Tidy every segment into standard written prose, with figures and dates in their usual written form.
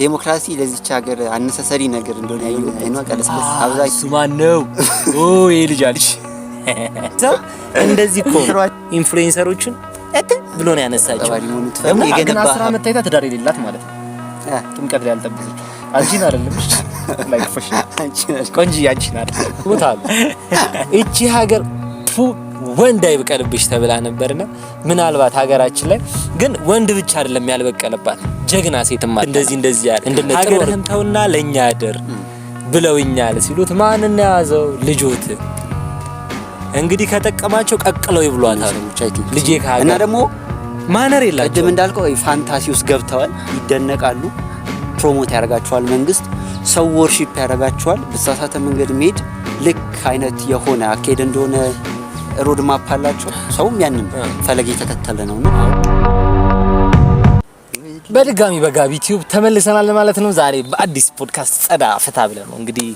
ዴሞክራሲ ለዚች ሀገር አነሳሳሪ ነገር እንደሆነ አይኗ ቀለስለስ አብዛኝ ሱማን ነው ይሄ ልጅ አልሽ እንደዚህ እኮ ኢንፍሉዌንሰሮችን ብሎ ነው ያነሳቸው የገነባ 10 አመት ታይታ ትዳር የሌላት ማለት ነው ጥምቀት ላይ ያልጠበሰች አንቺን አይደለምሽ ላይክ ፈሽ ቆንጂ አንቺን አይደል ወታል እቺ ሀገር ወንድ አይበቀልብሽ ተብላ ነበርና ምናልባት ሀገራችን ላይ ግን ወንድ ብቻ አይደለም ያልበቀለባት ጀግና ሴትም እንደዚህ ያለ እንደነ ሀገርህን ተውና ለኛ ያደር ብለውኛል ሲሉት ማንና ያዘው ልጆት እንግዲህ ከጠቀማቸው ቀቅለው ይብሏታል ልጄ ካገ እና ደግሞ ማነር የላቸው ቅድም እንዳልከው ፋንታሲ ውስጥ ገብተዋል ይደነቃሉ ፕሮሞት ያደርጋቸዋል መንግስት ሰው ወርሺፕ ያደርጋቸዋል በተሳሳተ መንገድ መሄድ ልክ አይነት የሆነ አካሄድ እንደሆነ ሮድ ማፕ አላቸው ሰውም ያንን ፈለግ የተከተለ ነውና በድጋሚ በጋቢ ቲዩብ ተመልሰናል ማለት ነው ዛሬ በአዲስ ፖድካስት ጸዳ ፈታ ብለን ነው እንግዲህ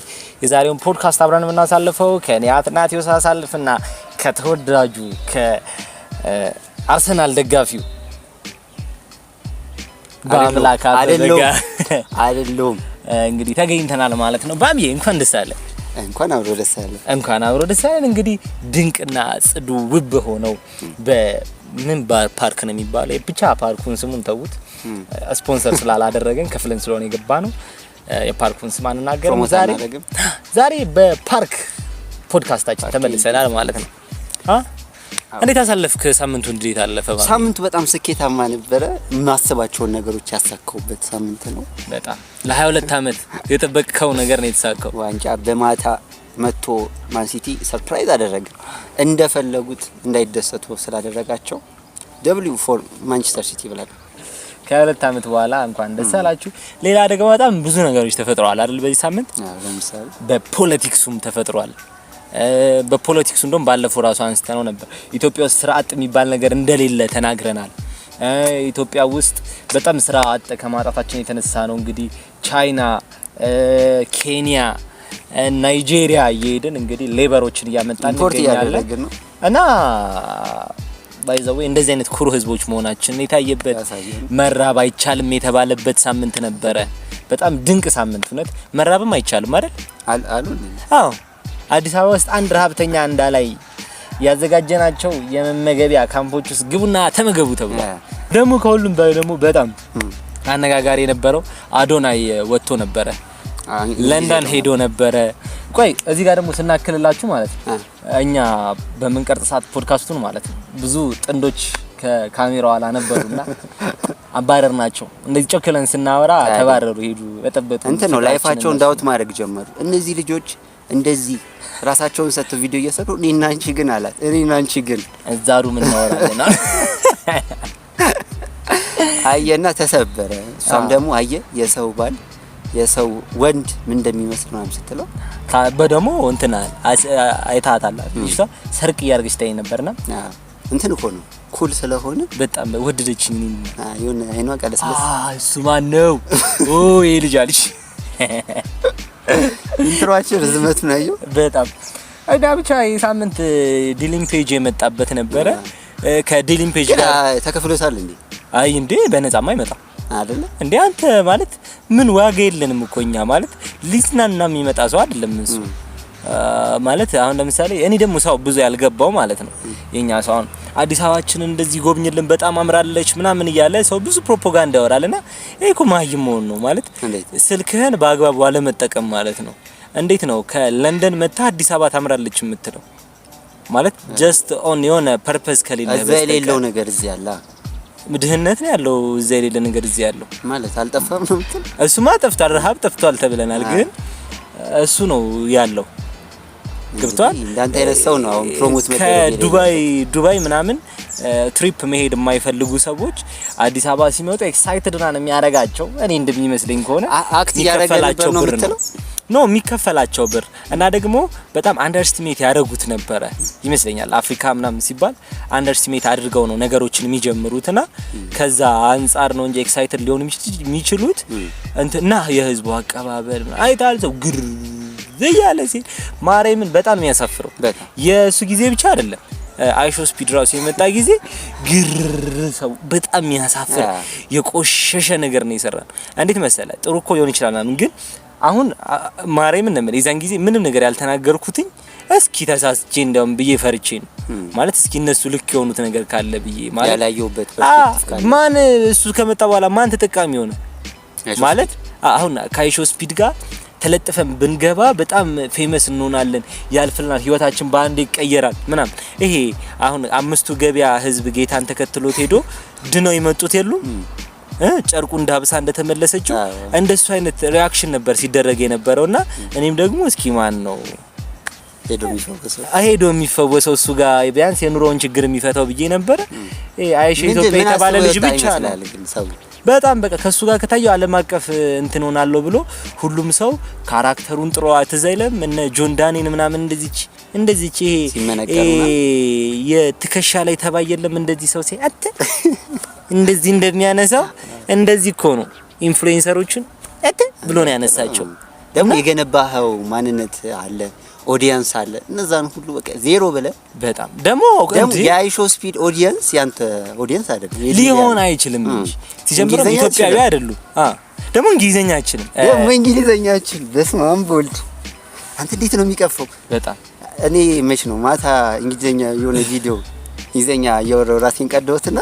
የዛሬውን ፖድካስት አብረን እናሳልፈው ከኔ አጥናቲው ሳሳልፍና ከተወዳጁ ከአርሰናል ደጋፊው ባምላካ አይደለም እንግዲህ ተገኝተናል ማለት ነው ባምዬ እንኳን ደስ አለ እንኳን አብሮ ደስ አለ እንግዲህ ድንቅና ጽዱ ውብ ሆነው በምን ፓርክ ነው የሚባለው ብቻ ፓርኩን ስሙን ተውት ስፖንሰር ስላላደረገን ከፍለን ስለሆነ የገባ ነው የፓርኩን ስም አንናገርም ዛሬ በፓርክ ፖድካስታችን ተመልሰናል ማለት ነው እንዴት አሳለፍክ ሳምንቱ እንዴት አለፈ ሳምንቱ በጣም ስኬታማ ነበረ ማሰባቸው ነገሮች ያሳካውበት ሳምንት ነው በጣም ለ22 አመት የጠበቅከው ነገር ነው የተሳካው ዋንጫ በማታ መጥቶ ማን ሲቲ ሰርፕራይዝ አደረገ እንደፈለጉት እንዳይደሰቱ ስላደረጋቸው W for ማንቸስተር ሲቲ ብላ ከ2 አመት በኋላ እንኳን ደስ አላችሁ ሌላ ደግሞ በጣም ብዙ ነገሮች ተፈጥረዋል አይደል በዚህ ሳምንት ለምሳሌ በፖለቲክሱም ተፈጥሯል በፖለቲክሱ እንደውም ባለፈው ራሱ አንስተነው ነበር ኢትዮጵያ ውስጥ ስራ አጥ የሚባል ነገር እንደሌለ ተናግረናል ኢትዮጵያ ውስጥ በጣም ስራ አጥ ከማጣታችን የተነሳ ነው እንግዲህ ቻይና ኬንያ ናይጄሪያ እየሄድን እንግዲህ ሌበሮችን እያመጣን እንገኛለን እና ባይዘው እንደዚህ አይነት ኩሩ ህዝቦች መሆናችን የታየበት መራብ አይቻልም የተባለበት ሳምንት ነበረ በጣም ድንቅ ሳምንት እውነት መራብም አይቻልም አይደል አዎ አዲስ አበባ ውስጥ አንድ ረሃብተኛ እንዳላይ ያዘጋጀናቸው የመመገቢያ ካምፖች ውስጥ ግቡና ተመገቡ ተብሏል ደግሞ ከሁሉም በላይ ደግሞ በጣም አነጋጋሪ የነበረው አዶናይ ወጥቶ ነበረ ለንደን ሄዶ ነበረ ቆይ እዚህ ጋር ደግሞ ስናክልላችሁ ማለት ነው እኛ በመንቀርጥ ሰዓት ፖድካስቱን ማለት ነው ብዙ ጥንዶች ከካሜራው አላ ነበሩና አባረርናቸው እንደዚህ ጮክለን ስናወራ ተባረሩ ሄዱ በጠበጡ እንት ነው ላይፋቸው እንዳውት ማድረግ ጀመሩ እነዚህ ልጆች እንደዚህ ራሳቸውን ሰጥተው ቪዲዮ እየሰሩ እኔና አንቺ ግን አላት እኔና አንቺ ግን እዛሩ ምን እናወራለና አየና ተሰበረ እሷም ደግሞ አየ የሰው ባል የሰው ወንድ ምን እንደሚመስል ነው ስትለው በደሞ እንትና አይታታላ እሷ ሰርቅ ያርግሽ ታይ ነበርና እንትን እኮ ነው ኩል ስለሆነ በጣም ወደደችኝ የሆነ አይኗ ቀለስለስ እሱ ማን ነው ይሄ ልጅ አልሽ ኢንትሮአችን ርዝመት ነው ያየው በጣም አይዳ ብቻ የሳምንት ዲሊንግ ፔጅ የመጣበት ነበረ ከዲሊንግ ፔጅ ጋር ተከፍሎታል እንዴ አይ እንዴ በነፃማ አይመጣ አይደለ እንዴ አንተ ማለት ምን ዋጋ የለንም እኮኛ ማለት ሊስናና የሚመጣ ሰው አይደለም እሱ ማለት አሁን ለምሳሌ እኔ ደግሞ ሰው ብዙ ያልገባው ማለት ነው የኛ ሰው አዲስ አበባችን እንደዚህ ጎብኝልን በጣም አምራለች ምናምን ይያለ ሰው ብዙ ፕሮፓጋንዳ ያወራልና እኮ ማይም ነው ማለት ስልክህን በአግባቡ ዋለ መጠቀም ማለት ነው እንዴት ነው ከለንደን መጣ አዲስ አበባ ታምራለች የምትለው ማለት just on የሆነ ፐርፐስ ከሌለ በሌለው ነገር እዚህ ያለ ምድህነት ነው ያለው እዚህ የሌለ ነገር እዚህ ያለው ማለት አልጠፋም ነው እንትን እሱማ ጠፍቷል ረሃብ ጠፍቷል ተብለናል ግን እሱ ነው ያለው ገብቷል እንዳንተ አይረሳው ነው አሁን ፕሮሞት መደረግ ዱባይ ምናምን ትሪፕ መሄድ የማይፈልጉ ሰዎች አዲስ አበባ ሲመጡ ኤክሳይትድ እና የሚያረጋቸው እኔ እንደሚመስለኝ ከሆነ አክት ያረጋቸው ነው የምትለው ነው የሚከፈላቸው ብር እና ደግሞ በጣም አንደርስቲሜት ያደርጉት ነበር ይመስለኛል አፍሪካ ምናምን ሲባል አንደርስቲሜት አድርገው ነው ነገሮችን የሚጀምሩትና ከዛ አንፃር ነው እንጂ ኤክሳይትድ ሊሆኑ የሚችሉት እንትና የህዝቡ አቀባበል አይታል ሰው ግር ዘያለ ሲል ማርያምን በጣም የሚያሳፍረው የሱ ጊዜ ብቻ አይደለም አይሾ ስፒድ ራሱ የመጣ ጊዜ ግር ሰው በጣም ያሳፍር የቆሸሸ ነገር ነው የሰራን። እንዴት መሰለ ጥሩ እኮ ሊሆን ይችላል ግን አሁን ማርያምን ነው የዛን ጊዜ ምንም ነገር ያልተናገርኩትኝ እስኪ ተሳስቼ እንደውም ብዬ ፈርቼ ነው ማለት እስኪ እነሱ ልክ የሆኑት ነገር ካለ ብዬ ማለት ያላየውበት ፐርስፔክቲቭ ካለ ማን እሱ ከመጣ በኋላ ማን ተጠቃሚ ሆነ ማለት አሁን ከአይሾ ስፒድ ጋር ተለጥፈን ብንገባ በጣም ፌመስ እንሆናለን ያልፍልናል ህይወታችን በአንድ ይቀየራል ምናምን ይሄ አሁን አምስቱ ገበያ ህዝብ ጌታን ተከትሎት ሄዶ ድነው ይመጡት የሉ ጨርቁ እንዳብሳ እንደተመለሰችው እንደሱ አይነት ሪአክሽን ነበር ሲደረግ የነበረውና እኔም ደግሞ እስኪ ማን ነው ሄዶ የሚፈወሰው እሱ ጋር ቢያንስ የኑሮውን ችግር የሚፈታው ብዬ ነበር አይሾ ኢትዮጵያ የተባለ ልጅ ብቻ ነው በጣም በቃ ከሱ ጋር ከታየው ዓለም አቀፍ እንትን ሆናለሁ ብሎ ሁሉም ሰው ካራክተሩን ጥሩ አትዘይለም እነ ጆን ዳኒን ምናምን እንደዚህ ይሄ የትከሻ ላይ ተባየለም እንደዚህ ሰው ሲያት እንደዚህ እንደሚያነሳው እንደዚህ እኮ ነው ኢንፍሉዌንሰሮችን ብሎ ነው ያነሳቸው ደግሞ የገነባው ማንነት አለ ኦዲየንስ አለ እነዛን ሁሉ በቃ ዜሮ ብለ በጣም ደግሞ የአይሾ ስፒድ ኦዲየንስ ያንተ ኦዲየንስ አይደለም ሊሆን አይችልም እንጂ ሲጀምር ኢትዮጵያዊ አይደሉም ደግሞ እንግሊዘኛችን በስማም ቦልድ አንተ እንዴት ነው የሚቀፈው በጣም እኔ መች ነው ማታ እንግሊዘኛ የሆነ ቪዲዮ እንግሊዘኛ ያወራው ራሴን ቀደውትና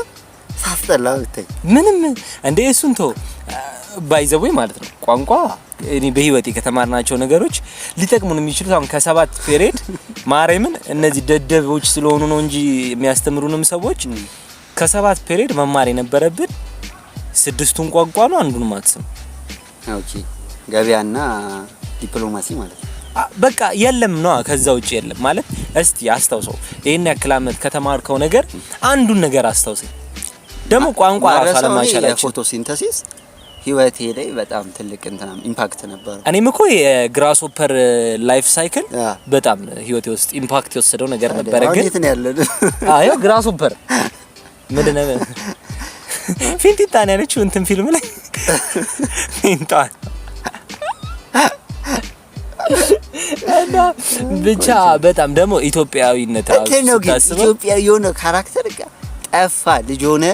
ሳስጠላው ብታይ ምንም እንደ እሱን ተው ባይዘው ማለት ነው ቋንቋ እኔ በህይወቴ ከተማርናቸው ነገሮች ሊጠቅሙን የሚችሉት አሁን ከ7 ፔሪድ ማርያምን እነዚህ ደደቦች ስለሆኑ ነው እንጂ የሚያስተምሩንም ሰዎች ከ7 ፔሪድ መማር የነበረብን 6ቱን ቋንቋ ነው አንዱን ማትስም ኦኬ ገበያና ዲፕሎማሲ ማለት ነው በቃ የለም ነው ከዛ ውጪ የለም ማለት እስቲ አስተውሰው ይሄን ያክል አመት ከተማርከው ነገር አንዱን ነገር አስተውሰኝ ደግሞ ቋንቋ ራሱ አለማቻላችሁ ፎቶሲንተሲስ ህይወቴ ላይ በጣም ትልቅ እንትና ኢምፓክት ነበር እኔም እኮ የግራስሆፐር ላይፍ ሳይክል በጣም ህይወቴ ውስጥ ኢምፓክት የወሰደው ነገር ነበር ግን እንዴት ነው ያለው አዮ ግራስሆፐር ምንድነው ፊንቲታ ነው ያለችው እንትን ፊልም ላይ ፊንታ እና ብቻ በጣም ደግሞ ኢትዮጵያዊነት ራሱ ኢትዮጵያዊ የሆነ ካራክተር ጠፋ ልጅ ሆነ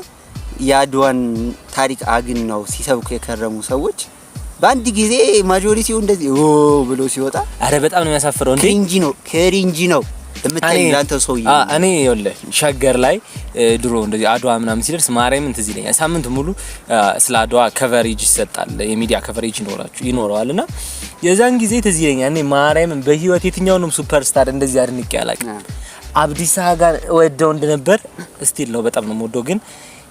ያድዋን ታሪክ አግን ነው ሲሰብኩ የከረሙ ሰዎች በአንድ ጊዜ ማጆሪቲው እንደዚህ ብሎ ሲወጣ አረ በጣም ነው የሚያሳፍረው እንዴ ክሪንጂ ነው የምታይላንተ ሰው እኔ ይኸውልህ ሸገር ላይ ድሮ እንደዚህ አድዋ ምናምን ሲደርስ ማርያምን ትዝ ይለኛል ሳምንት ሙሉ ስለ አድዋ ከቨሬጅ ይሰጣል የሚዲያ ከቨሬጅ ይኖረዋልና የዛን ጊዜ ትዝ ይለኛል እኔ ማርያምን በህይወት የትኛውንም ሱፐርስታር እንደዚህ አድንቄ አላውቅም አብዲሳ ጋር ወደው እንደነበር ስቲል ነው በጣም ነው የምወደው ግን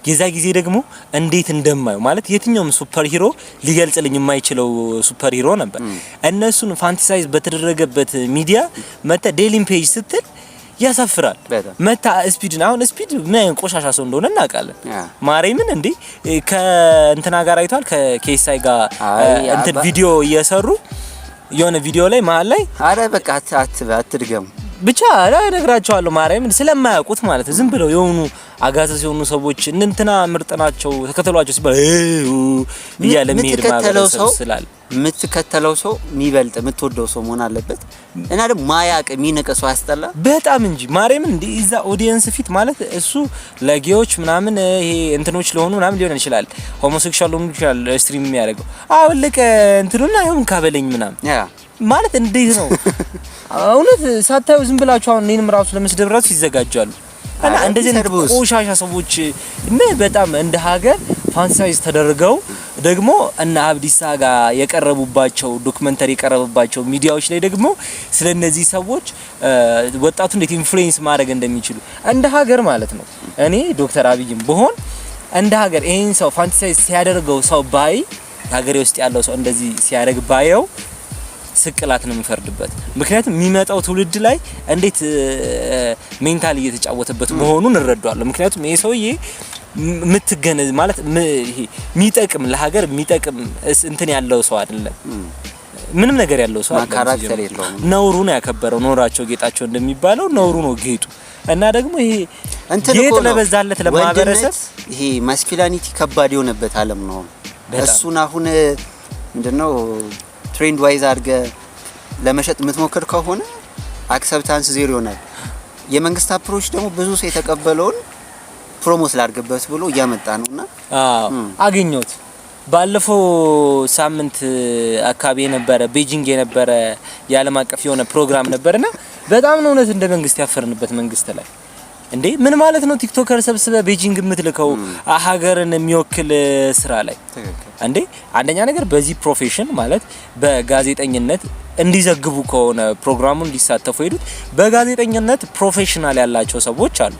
የዛ ጊዜ ደግሞ እንዴት እንደማየው ማለት የትኛውም ሱፐር ሂሮ ሊገልጽልኝ የማይችለው ሱፐር ሂሮ ነበር እነሱን ፋንታሳይዝ በተደረገበት ሚዲያ መጣ ዴሊ ፔጅ ስትል ያሳፍራል መጣ ስፒድ አሁን ስፒድ ምን ቆሻሻ ሰው እንደሆነ እናውቃለን ማርያምን እንዴ ከእንትና ጋር አይቷል ከኬሳይ ጋር እንትን ቪዲዮ እየሰሩ የሆነ ቪዲዮ ላይ መሀል ላይ አረ በቃ አትድገም ብቻ ነግራቸዋለሁ ማርያምን ስለማያውቁት ማለት ዝም ብለው የሆኑ አጋዘስ የሆኑ ሰዎች እንትና ምርጥናቸው ተከተሏቸው ሲባል ይያለ መሄድ ማበረሰብ ስላል የምትከተለው ሰው የሚበልጥ የምትወደው ሰው መሆን አለበት እና ደግሞ ማያቅ የሚነቀ ሰው ያስጠላ በጣም እንጂ ማርያምን እንደ እዛ ኦዲየንስ ፊት ማለት እሱ ለጌዎች ምናምን ይሄ እንትኖች ለሆኑ ምናምን ሊሆን ይችላል ሆሞሴክሹዋል ሊሆን ይችላል ስትሪም የሚያደርገው አውልቀ እንትኑና ይሁን ካበለኝ ምናምን ማለት እንዴት ነው እውነት ሳታዩ ዝም ብላችሁ አሁን እኔንም ራሱ ለመስደብ ራሱ ይዘጋጃሉ እና እንደዚህ ቆሻሻ ሰዎች በጣም እንደ ሀገር ፋንታሳይዝ ተደርገው ደግሞ እና አብዲሳ ጋር የቀረቡባቸው ዶክመንተሪ የቀረበባቸው ሚዲያዎች ላይ ደግሞ ስለነዚህ ሰዎች ወጣቱ እንዴት ኢንፍሉዌንስ ማድረግ እንደሚችሉ እንደ ሀገር ማለት ነው እኔ ዶክተር አብይም በሆን እንደ ሀገር ይሄን ሰው ፋንታሳይዝ ሲያደርገው ሰው ባይ ሀገሬ ውስጥ ያለው ሰው እንደዚህ ሲያደርግ ባየው ስቅላት ነው የሚፈርድበት ምክንያቱም የሚመጣው ትውልድ ላይ እንዴት ሜንታሊ እየተጫወተበት መሆኑን እንረዳዋለን ምክንያቱም ይሄ ሰውዬ ምትገነዝ ማለት ይሄ የሚጠቅም ለሀገር የሚጠቅም እንትን ያለው ሰው አይደለም ምንም ነገር ያለው ሰው አይደለም ካራክተር የለውም ነውሩን ያከበረው ኖራቸው ጌጣቸው እንደሚባለው ነውሩ ነው ጌጡ እና ደግሞ ይሄ ጌጥ ለበዛለት ለማህበረሰብ ይሄ ማስኩላኒቲ ከባድ የሆነበት ዓለም ነው እሱን አሁን ምንድነው ትሬንድ ዋይዝ አድርገ ለመሸጥ የምትሞክር ከሆነ አክሰፕታንስ ዜሮ ይሆናል የመንግስት አፕሮች ደግሞ ብዙ ሰው የተቀበለውን ፕሮሞት ላድርግበት ብሎ እያመጣ ነውና አገኘሁት። ባለፈው ሳምንት አካባቢ የነበረ ቤጂንግ የነበረ የዓለም አቀፍ የሆነ ፕሮግራም ነበርና በጣም ነው እውነት እንደ መንግስት ያፈርንበት መንግስት ላይ እንዴ ምን ማለት ነው? ቲክቶከር ሰብስበ ቤጂንግ የምትልከው ሀገርን የሚወክል ስራ ላይ እንዴ? አንደኛ ነገር በዚህ ፕሮፌሽን ማለት በጋዜጠኝነት እንዲዘግቡ ከሆነ ፕሮግራሙን እንዲሳተፉ ሄዱት በጋዜጠኝነት ፕሮፌሽናል ያላቸው ሰዎች አሉ።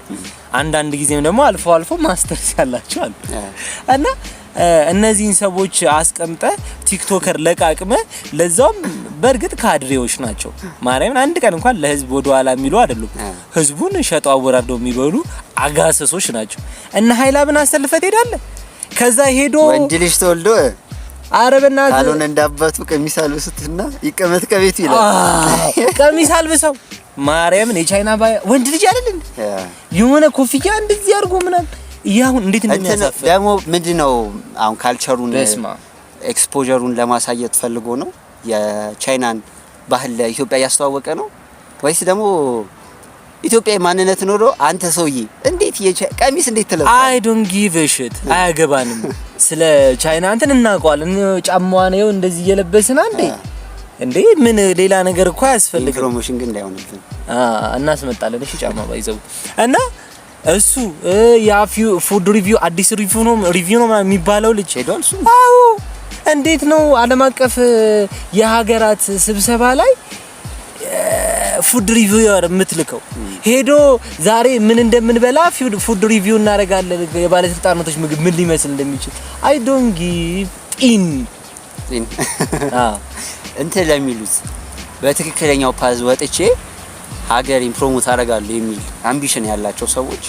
አንዳንድ ጊዜም ደግሞ አልፎ አልፎ ማስተርስ ያላቸው አሉ። እና እነዚህን ሰዎች አስቀምጠ ቲክቶከር ለቃቅመ ለዛውም በእርግጥ ካድሬዎች ናቸው። ማርያምን አንድ ቀን እንኳን ለህዝብ ወደ ኋላ የሚሉ አይደሉም። ህዝቡን ሸጠው አወራርደው የሚበሉ አጋሰሶች ናቸው። እና ኃይላብን አሰልፈት ሄዳለ። ከዛ ሄዶ ወንድ ልጅ ተወልዶ አረበና ካልሆነ እንዳባቱ ቀሚስ አልብሱትና ይቀመጥ ከቤቱ ይላል። ቀሚስ አልብሰው ማርያምን የቻይና ወንድ ልጅ አይደል የሆነ ኮፍያ እንደዚህ አድርጎ ምናምን ያው እንዴት እንደሚያሳፍር ደግሞ ምንድነው አሁን ካልቸሩን ኤክስፖዠሩን ለማሳየት ፈልጎ ነው የቻይናን ባህል ለኢትዮጵያ ያስተዋወቀ ነው ወይስ ደግሞ ኢትዮጵያ ማንነት ኖሮ አንተ ሰውዬ እንዴት ቀሚስ እንዴት ተለብሰ አይ ዶንት ጊቭ አ ሺት አያገባንም። ስለ ቻይና እንትን እናውቀዋለን። ጫማዋ ነው እንደዚህ እየለበስን እንዴ ምን ሌላ ነገር እኮ ያስፈልግ ፕሮሞሽን ግን እንዳይሆንብን እናስመጣለን። እሺ ጫማ ባይዘው እና እሱ ፉድ ሪቪው አዲስ ሪቪው ነው የሚባለው ልጅ ሄዷል። እሱ አዎ እንዴት ነው ዓለም አቀፍ የሀገራት ስብሰባ ላይ ፉድ ሪቪው የምትልከው? ሄዶ ዛሬ ምን እንደምንበላ ፉድ ሪቪው እናደርጋለን። የባለስልጣናቶች ምግብ ምን ሊመስል እንደሚችል አይ ዶንት ጊቭ ኢን እንትን ለሚሉት በትክክለኛው ፓዝ ወጥቼ ሀገሬን ፕሮሞት አደርጋለሁ የሚል አምቢሽን ያላቸው ሰዎች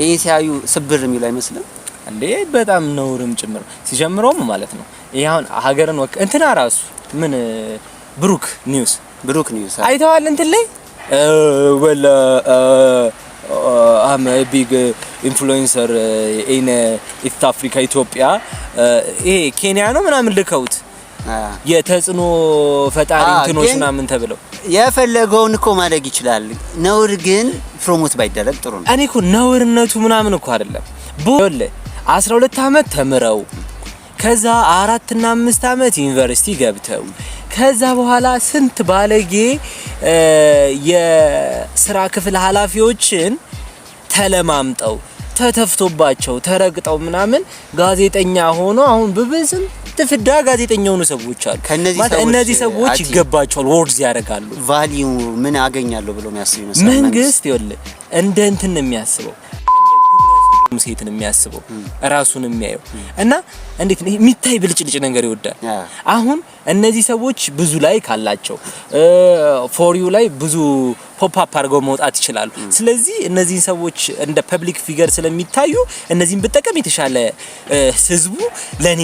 ይሄ ሲያዩ ስብር የሚሉ አይመስልም እንዴ? በጣም ነውርም ጭምር ሲጀምረውም ማለት ነው። ይሄ አሁን ሀገርን እንትና ራሱ ምን ብሩክ ኒውስ አይተዋል እንትን ላይ ወላ አም ቢግ ኢንፍሉዌንሰር ኢን ኢስት አፍሪካ ኢትዮጵያ ይሄ ኬንያ ነው ምናምን ልከውት የተጽኖ ፈጣሪ እንትኖች ምናምን ተብለው የፈለገውን እኮ ማድረግ ይችላል። ነውር ግን ፕሮሞት ባይደረግ ጥሩ ነው። እኔ እኮ ነውርነቱ ምናምን እኮ አይደለም። ቦለ 12 አመት ተምረው ከዛ 4 እና 5 አመት ዩኒቨርሲቲ ገብተው ከዛ በኋላ ስንት ባለጌ የስራ ክፍል ኃላፊዎችን ተለማምጠው ተተፍቶባቸው ተረግጠው ምናምን ጋዜጠኛ ሆኖ አሁን በብስም ተፍዳ ጋዜጠኛ ሆኖ ሰዎች አሉ። እነዚህ ሰዎች ይገባቸዋል፣ ወርዝ ያደርጋሉ። ቫልዩ ምን አገኛለሁ ብሎ የሚያስብ ይመስላል መንግስት። ይኸውልህ እንደ እንትን ነው የሚያስበው፣ ሴትን የሚያስበው ራሱን የሚያየው እና እንዴት ነው የሚታይ ብልጭልጭ ነገር ይወዳል። አሁን እነዚህ ሰዎች ብዙ ላይ ካላቸው ፎር ዩ ላይ ብዙ ፖፕ አፕ አድርገው መውጣት ይችላሉ። ስለዚህ እነዚህ ሰዎች እንደ ፐብሊክ ፊገር ስለሚታዩ እነዚህን በተጠቀም የተሻለ ህዝቡ ለኔ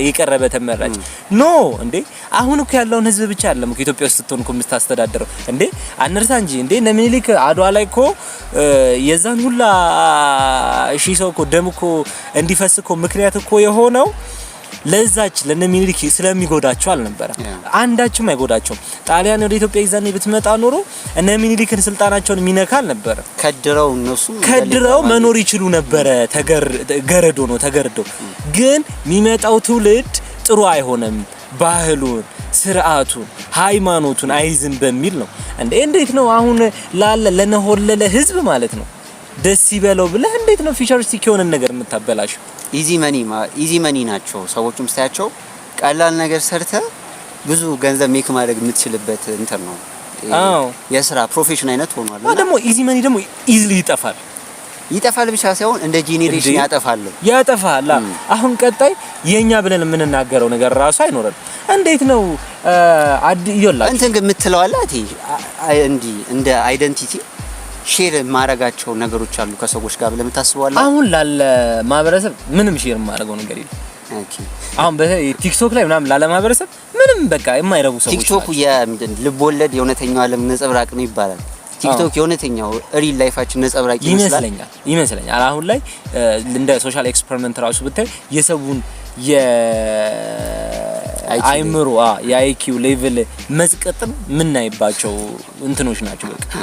የቀረበ ተመራጭ ኖ እንዴ። አሁን እኮ ያለውን ህዝብ ብቻ አይደለም እኮ ኢትዮጵያ ውስጥ ስትሆን እኮ የምታስተዳድረው እንዴ አንርሳ እንጂ እንዴ ነሚኒሊክ አድዋ ላይ እኮ የዛን ሁላ ሺህ ሰው እኮ ደም እኮ እንዲፈስ እኮ ምክንያት እኮ የሆነው ለዛች ለነሚኒሊክ ስለሚጎዳቸው አልነበረ። አንዳችም አይጎዳቸውም። ጣሊያን ወደ ኢትዮጵያ ይዛኔ ብትመጣ ኖሮ እነሚኒሊክን ስልጣናቸውን ሚነካ አልነበረ። ከድረው መኖር ይችሉ ነበረ። ገረዶ ነው ተገርደው። ግን የሚመጣው ትውልድ ጥሩ አይሆንም። ባህሉን፣ ስርዓቱን፣ ሃይማኖቱን አይዝም በሚል ነው። እንዴት ነው አሁን ለነሆለለ ህዝብ ማለት ነው ደስ ይበለው ብለህ እንዴት ነው ፊቸሪስቲክ የሆነ ነገር የምታበላሽው? ኢዚ መኒ ናቸው ሰዎችም ስታያቸው ቀላል ነገር ሰርተ ብዙ ገንዘብ ሜክ ማድረግ የምትችልበት እንትን ነው። የስራ ፕሮፌሽን አይነት ሆኗል። ደግሞ ኢዚ መኒ ደግሞ ኢዝሊ ይጠፋል ብቻ ሳይሆን እንደ ጄኔሬሽን ያጠፋል። አሁን ቀጣይ የኛ ብለን የምንናገረው ነገር ራሱ አይኖርም። እንዴት ነው ይወላል እንትን ግን የምትለዋላት እንደ አይደንቲቲ ሼር ማረጋቸው ነገሮች አሉ ከሰዎች ጋር ብለህ የምታስበዋለህ? አሁን ላለ ማህበረሰብ ምንም ሼር ማረጋው ነገር የለም። አሁን በቲክቶክ ላይ ምናምን ላለ ማህበረሰብ ምንም በቃ የማይረቡ ሰዎች ቲክቶክ የምንድን ልብ ወለድ የእውነተኛው ዓለም ነጸብራቅ ነው ይባላል። ቲክቶክ የእውነተኛው ሪል ላይፋችን ነጸብራቅ ይመስለኛል። አሁን ላይ እንደ ሶሻል ኤክስፐሪመንት ራሱ ብታይ የሰውን የአይምሮ የአይኪው ሌቭል መዝቀጥም ምናይባቸው እንትኖች ናቸው። በቃ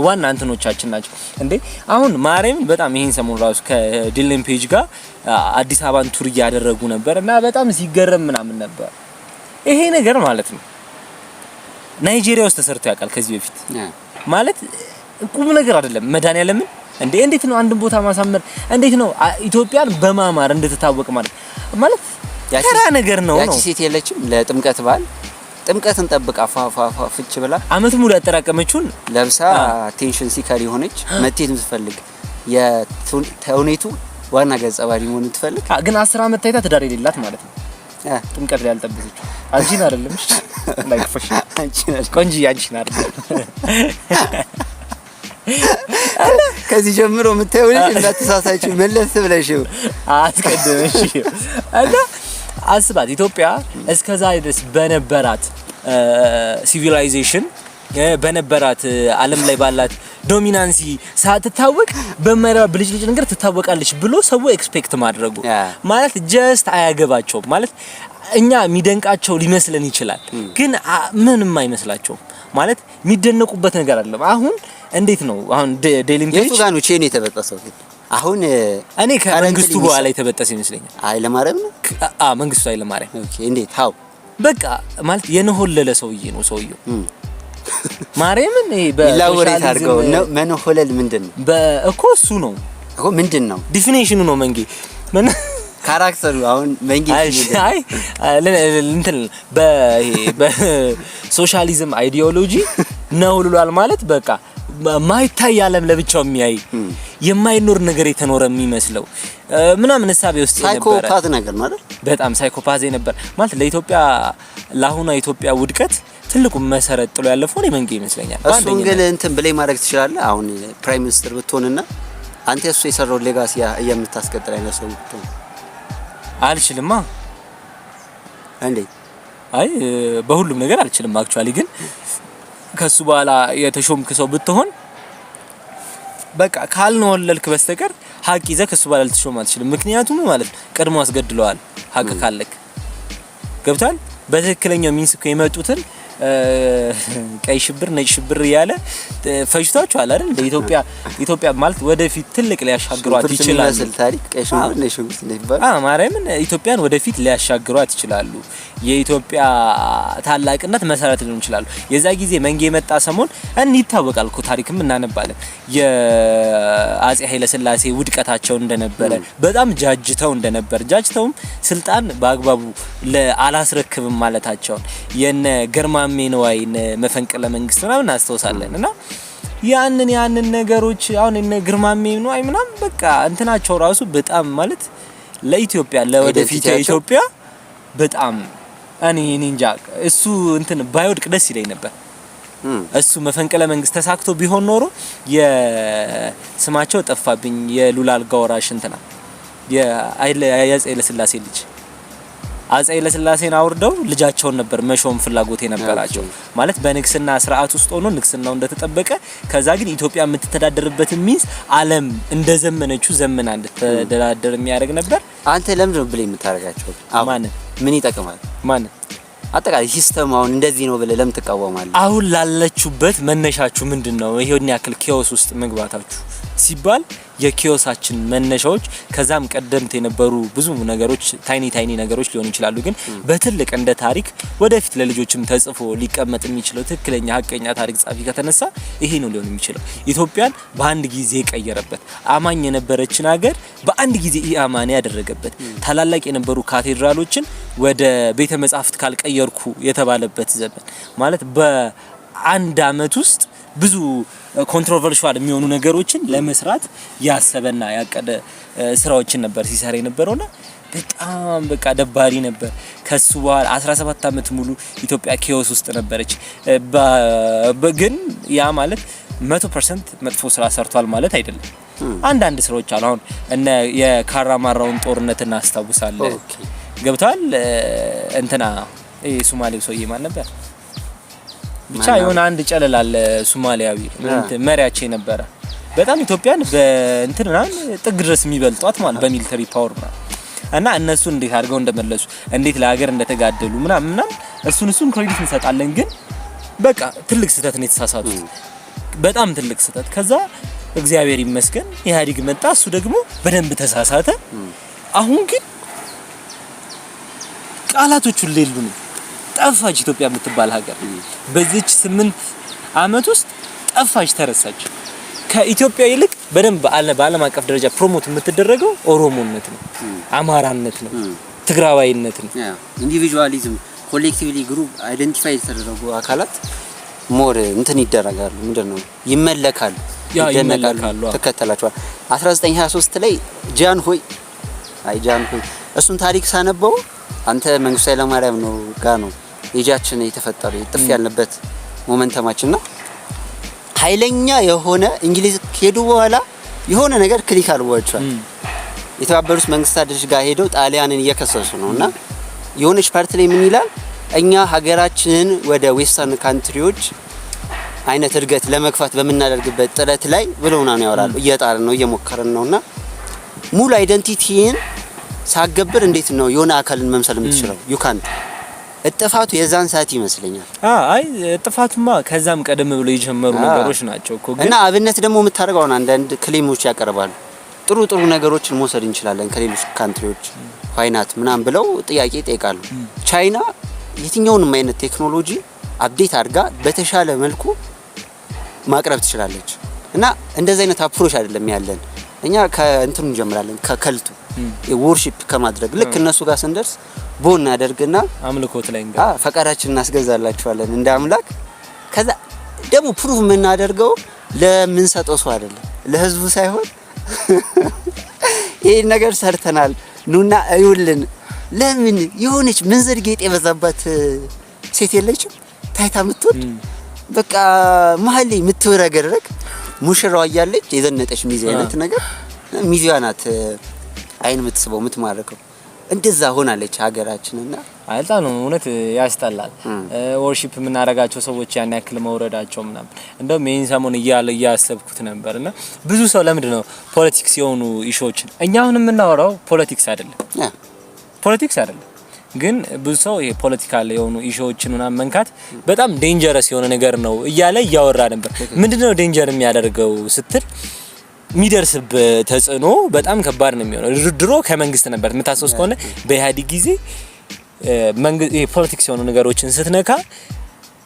ዋና እንትኖቻችን ናቸው እንዴ። አሁን ማርያም በጣም ይሄን ሰሞን ራሱ ከዲለን ፔጅ ጋር አዲስ አበባን ቱር እያደረጉ ነበር እና በጣም ሲገረም ምናምን ነበር ይሄ ነገር ማለት ነው። ናይጄሪያ ውስጥ ተሰርቶ ያውቃል ከዚህ በፊት ማለት ቁም ነገር አይደለም። መድኃኒዓለምን እንዴት ነው አንድን ቦታ ማሳመር? እንዴት ነው ኢትዮጵያን በማማር እንድትታወቅ ማለት ተራ ነገር ነው። ያቺ ሴት የለችም ለጥምቀት በዓል ጥምቀትን ጠብቃ ፋፋፋ ፍጭ ብላ አመት ሙሉ ያጠራቀመችውን ለብሳ ቴንሽን ሲከር የሆነች መቴት የምትፈልግ የተውኔቱ ዋና ገጸ ባህሪ መሆን የምትፈልግ ግን 10 አመት ታይታ ትዳር የሌላት ማለት ነው። ጥምቀት ላይ ያልጠበሰችው አንቺን አይደለም እሺ ላይክ ፈሽ አንቺን ቆንጂ አንቺን አይደለም ከዚህ ጀምሮ የምታየው ልጅ እንዳትሳሳችሁ መለስ ብለሽው አትቀደምሽ እና አስባት ኢትዮጵያ እስከዛ ድረስ በነበራት ሲቪላይዜሽን በነበራት ዓለም ላይ ባላት ዶሚናንሲ ሳትታወቅ በመራ ብልጭልጭ ነገር ትታወቃለች ብሎ ሰው ኤክስፔክት ማድረጉ ማለት ጀስት አያገባቸውም ማለት እኛ የሚደንቃቸው ሊመስለን ይችላል ግን ምንም አይመስላቸውም ማለት የሚደነቁበት ነገር አይደለም። አሁን እንዴት ነው አሁን ዴሊ ፔጅ የቱ ጋር ነው ቼን የተበጠሰው? አሁን እኔ ከመንግስቱ በኋላ የተበጠሰ ይመስለኛል። ኃይለማርያም ነው መንግስቱ ኃይለማርያም። ኦኬ እንዴት ሃው በቃ ማለት የነሆለለ ሰውዬ ነው ሰውዬው ማርያምን በላወሬት አድርገው መነሆለል ምንድነው? በእኮ እሱ ነው እኮ ምንድነው ዲፊኒሽኑ ነው መንጌ ካራክተሩ አሁን መንጌ አይ እንትን በሶሻሊዝም አይዲዮሎጂ ነው ልሏል ማለት በቃ ማይታይ ዓለም ለብቻው የሚያይ የማይኖር ነገር የተኖረ የሚመስለው ምናምን ሐሳብ ውስጥ ነበር። ሳይኮፓት ነገር ማለት በጣም ሳይኮፓዝ ነበር ማለት ለኢትዮጵያ ለአሁኗ ኢትዮጵያ ውድቀት ትልቁ መሰረት ጥሎ ያለፈው ነው መንጌ ይመስለኛል። እሱን ግን እንትን ብለይ ማድረግ ትችላለህ። አሁን ፕራይም ሚኒስተር ብትሆንና አንተ እሱ የሰራው ሌጋሲ የምታስቀጥል አይነት ሰው ብትሆን አልችልማ እንዴ? አይ በሁሉም ነገር አልችልም አክቹአሊ ግን ከሱ በኋላ የተሾምክ ሰው ብትሆን በቃ ካልነወለልክ በስተቀር ሀቅ ይዘህ ከሱ በኋላ ልትሾም አትችልም። ምክንያቱም ማለት ቀድሞ አስገድለዋል ሀቅ ካለክ ገብቷል። በትክክለኛው ሚንስ እኮ የመጡትን ቀይ ሽብር ነጭ ሽብር ያለ ፈጅቷቸዋል አይደል? ኢትዮጵያ ማለት ወደፊት ትልቅ ሊያሻግሯት ይችላሉ። ስለዚህ ታሪክ ቀይ ሽብር ነጭ ሽብር እንደሚባል ማርያምን ኢትዮጵያን ወደፊት ሊያሻግሯት ይችላሉ። የኢትዮጵያ ታላቅነት መሰረት ሊሆን ይችላሉ። የዛ ጊዜ መንጌ የመጣ ሰሞን ይታወቃል እኮ ታሪክም እናነባለን። የአጼ ኃይለ ሥላሴ ውድቀታቸው እንደነበረ በጣም ጃጅተውም ስልጣን በአግባቡ አላስረክብም ማለታቸው የነ ገርማሜ ነዋይን መፈንቅለ መንግስት ምናምን አስተውሳለን እና ያንን ነገሮች አሁን እነ ግርማሜ ነዋይ ምናምን በቃ እንትናቸው ራሱ በጣም ማለት ለኢትዮጵያ ለወደፊት ኢትዮጵያ በጣም እኔ እንጃ እሱ እንትን ባይወድቅ ደስ ይለኝ ነበር። እሱ መፈንቅለ መንግስት ተሳክቶ ቢሆን ኖሮ የስማቸው ጠፋብኝ የሉላ አልጋ ወራሽ እንትና የአፄ ኃይለ ሥላሴ ልጅ አፄ ኃይለ ሥላሴን አውርደው ልጃቸውን ነበር መሾም ፍላጎት የነበራቸው ማለት በንግስና ስርዓት ውስጥ ሆኖ ንግስናው እንደተጠበቀ ከዛ ግን ኢትዮጵያ የምትተዳደርበት ሚንስ ዓለም እንደዘመነችው ዘመና እንድትተዳደር የሚያደርግ ነበር። አንተ ለምን ነው ብለህ የምታረጋቸው? ማን ምን ይጠቅማል? ማን አጠቃላይ ሲስተማውን እንደዚህ ነው ብለህ ለምን ትቃወማለህ? አሁን ላለችሁበት መነሻችሁ ምንድነው? ይሄውን ያክል ኪዮስ ውስጥ መግባታችሁ ሲባል የኪዮሳችን መነሻዎች ከዛም ቀደምት የነበሩ ብዙ ነገሮች ታይኒ ነገሮች ሊሆኑ ይችላሉ። ግን በትልቅ እንደ ታሪክ ወደፊት ለልጆችም ተጽፎ ሊቀመጥ የሚችለው ትክክለኛ ሀቀኛ ታሪክ ጻፊ ከተነሳ ይሄ ነው ሊሆን የሚችለው። ኢትዮጵያን በአንድ ጊዜ የቀየረበት አማኝ የነበረችን ሀገር በአንድ ጊዜ ኢአማኒ ያደረገበት ታላላቅ የነበሩ ካቴድራሎችን ወደ ቤተ መጻሕፍት ካልቀየርኩ የተባለበት ዘመን ማለት በአንድ አመት ውስጥ ብዙ ኮንትሮቨርሻል የሚሆኑ ነገሮችን ለመስራት ያሰበና ያቀደ ስራዎችን ነበር ሲሰራ የነበረውና በጣም በቃ ደባሪ ነበር። ከሱ በኋላ 17 አመት ሙሉ ኢትዮጵያ ኪዮስ ውስጥ ነበረች። ግን ያ ማለት 100% መጥፎ ስራ ሰርቷል ማለት አይደለም። አንዳንድ ስራዎች አሉ። አሁን እነ የካራማራውን ጦርነት እናስታውሳለን። ገብቷል። እንትና ሶማሌው ሰውዬ ማን ነበር? ብቻ የሆነ አንድ ጨለላል ሶማሊያዊ መሪያቸው ነበረ። በጣም ኢትዮጵያን በእንትና ጥግ ድረስ የሚበልጧት ማለት በሚሊተሪ ፓወር እና እነሱ እንዴት አድርገው እንደመለሱ እንዴት ለሀገር እንደተጋደሉ ምናምን እሱን ክሬዲት እንሰጣለን። ግን በቃ ትልቅ ስህተት ነው የተሳሳቱት። በጣም ትልቅ ስህተት። ከዛ እግዚአብሔር ይመስገን ኢህአዴግ መጣ። እሱ ደግሞ በደንብ ተሳሳተ። አሁን ግን ቃላቶቹ ሌሉ ነው። ጠፋች ኢትዮጵያ የምትባል ሀገር በዚች 8 አመት ውስጥ ጠፋች፣ ተረሳች። ከኢትዮጵያ ይልቅ በደንብ በዓለም አቀፍ ደረጃ ፕሮሞት የምትደረገው ኦሮሞነት ነው፣ አማራነት ነው፣ ትግራዋይነት ነው። ኢንዲቪጁዋሊዝም ኮሌክቲቭሊ ግሩፕ አይደንቲፋይ የተደረጉ አካላት ሞር እንትን ይደረጋሉ፣ ምንድነው ይመለካሉ፣ ይደነቃሉ፣ ተከተላቸዋል። 1923 ላይ ጃን ሆይ እሱን ታሪክ ሳነበው አንተ መንግስቱ ኃይለማርያም ነው ጋር ነው ኤጃችን የተፈጠረው ጥፍ ያልነበት ሞመንተማችንና ኃይለኛ የሆነ እንግሊዝ ሄዱ በኋላ የሆነ ነገር ክሊክ አልዋቸዋል። የተባበሩት መንግስታት ድርጅት ጋር ሄደው ጣሊያንን እየከሰሱ ነውና የሆነች ፓርት ላይ ምን ይላል? እኛ ሀገራችንን ወደ ዌስተርን ካንትሪዎች አይነት እድገት ለመግፋት በመናደርግበት ጥረት ላይ ብለውና ነው ያወራሉ። እየጣርን ነው እየሞከርን ነውና ሙሉ አይደንቲቲን ሳገብር እንዴት ነው የሆነ አካልን መምሰል የምትችለው? ዩካንት እጥፋቱ የዛን ሰዓት ይመስለኛል። አይ እጥፋቱማ ከዛም ቀደም ብሎ የጀመሩ ነገሮች ናቸው እኮ። ግን እና አብነት ደግሞ የምታደርገው አንዳንድ ክሌሞች ያቀርባሉ። ጥሩ ነገሮችን መውሰድ እንችላለን ከሌሎች ካንትሪዎች ዋይናት ምናምን ብለው ጥያቄ ይጠይቃሉ። ቻይና የትኛውንም አይነት ቴክኖሎጂ አፕዴት አድርጋ በተሻለ መልኩ ማቅረብ ትችላለች። እና እንደዚህ አይነት አፕሮች አይደለም ያለን እኛ ከእንትኑ እንጀምራለን ከከልቱ ወርሺፕ ከማድረግ ልክ እነሱ ጋር ስንደርስ ቦን አደርግና አምልኮት ላይ ፈቃዳችንን እናስገዛላችኋለን እንደ አምላክ። ከዛ ደግሞ ፕሩፍ የምናደርገው ለምንሰጠው ሰው አይደለም ለህዝቡ ሳይሆን ይሄን ነገር ሰርተናል ኑና እዩልን። ለምን የሆነች ምንዝር ጌጥ የበዛባት ሴት የለችም ታይታ የምትወድ በቃ መሀል ላይ የምትወረገረግ ሙሽራዋ እያለች የዘነጠች ሚዜ አይነት ነገር ሚዜዋ ናት አይን የምትስበው የምትማርከው። እንደዛ ሆናለች ሀገራችንና አይጣ ነው እውነት ያስጠላል። ወርሺፕ የምናረጋቸው ሰዎች ያን ያክል መውረዳቸው ምናምን እንደውም ይሄን ሰሞን እያሰብኩት ነበርና ብዙ ሰው ለምንድን ነው ፖለቲክስ የሆኑ ኢሹዎችን እኛ አሁን የምናወራው ፖለቲክስ አይደለም ግን ብዙ ሰው ይሄ ፖለቲካል የሆኑ ኢሹዎችን ምናምን መንካት በጣም ዴንጀረስ የሆነ ነገር ነው እያለ እያወራ ነበር። ምንድነው ዴንጀር የሚያደርገው ስትል የሚደርስበት ተጽዕኖ በጣም ከባድ ነው የሚሆነው። ድሮ ከመንግስት ነበር የምታስወስ ከሆነ በኢህአዴግ ጊዜ መንግስት ይሄ ፖለቲክስ የሆኑ ነገሮችን ስትነካ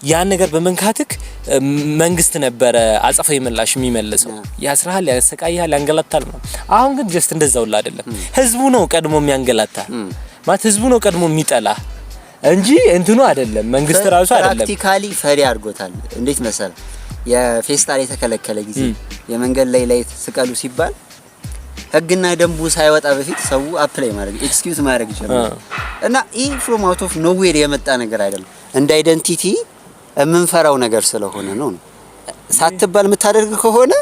ያን ነገር በመንካትክ መንግስት ነበረ አጸፋዊ ምላሽ የሚመልሰው። ያስራሃል፣ ያሰቃያል፣ ያንገላታል ነው። አሁን ግን ጀስት እንደዛው አይደለም። ህዝቡ ነው ቀድሞ የሚያንገላታ ማለት ህዝቡ ነው ቀድሞ የሚጠላ እንጂ እንትኑ አይደለም መንግስት ራሱ አይደለም። ፕራክቲካሊ ፈሪ አድርጎታል። እንዴት መሰለ የፌስታል የተከለከለ ጊዜ የመንገድ ላይ ስቀሉ ሲባል ህግና ደንቡ ሳይወጣ በፊት ሰው አፕላይ ማድረግ ኤክስኪዩዝ ማድረግ ይችላል። እና ይሄ ፍሮም አውት ኦፍ ኖዌር የመጣ ነገር አይደለም። እንደ አይደንቲቲ የምንፈራው ነገር ስለሆነ ነው። ሳትባል የምታደርግ ከሆነ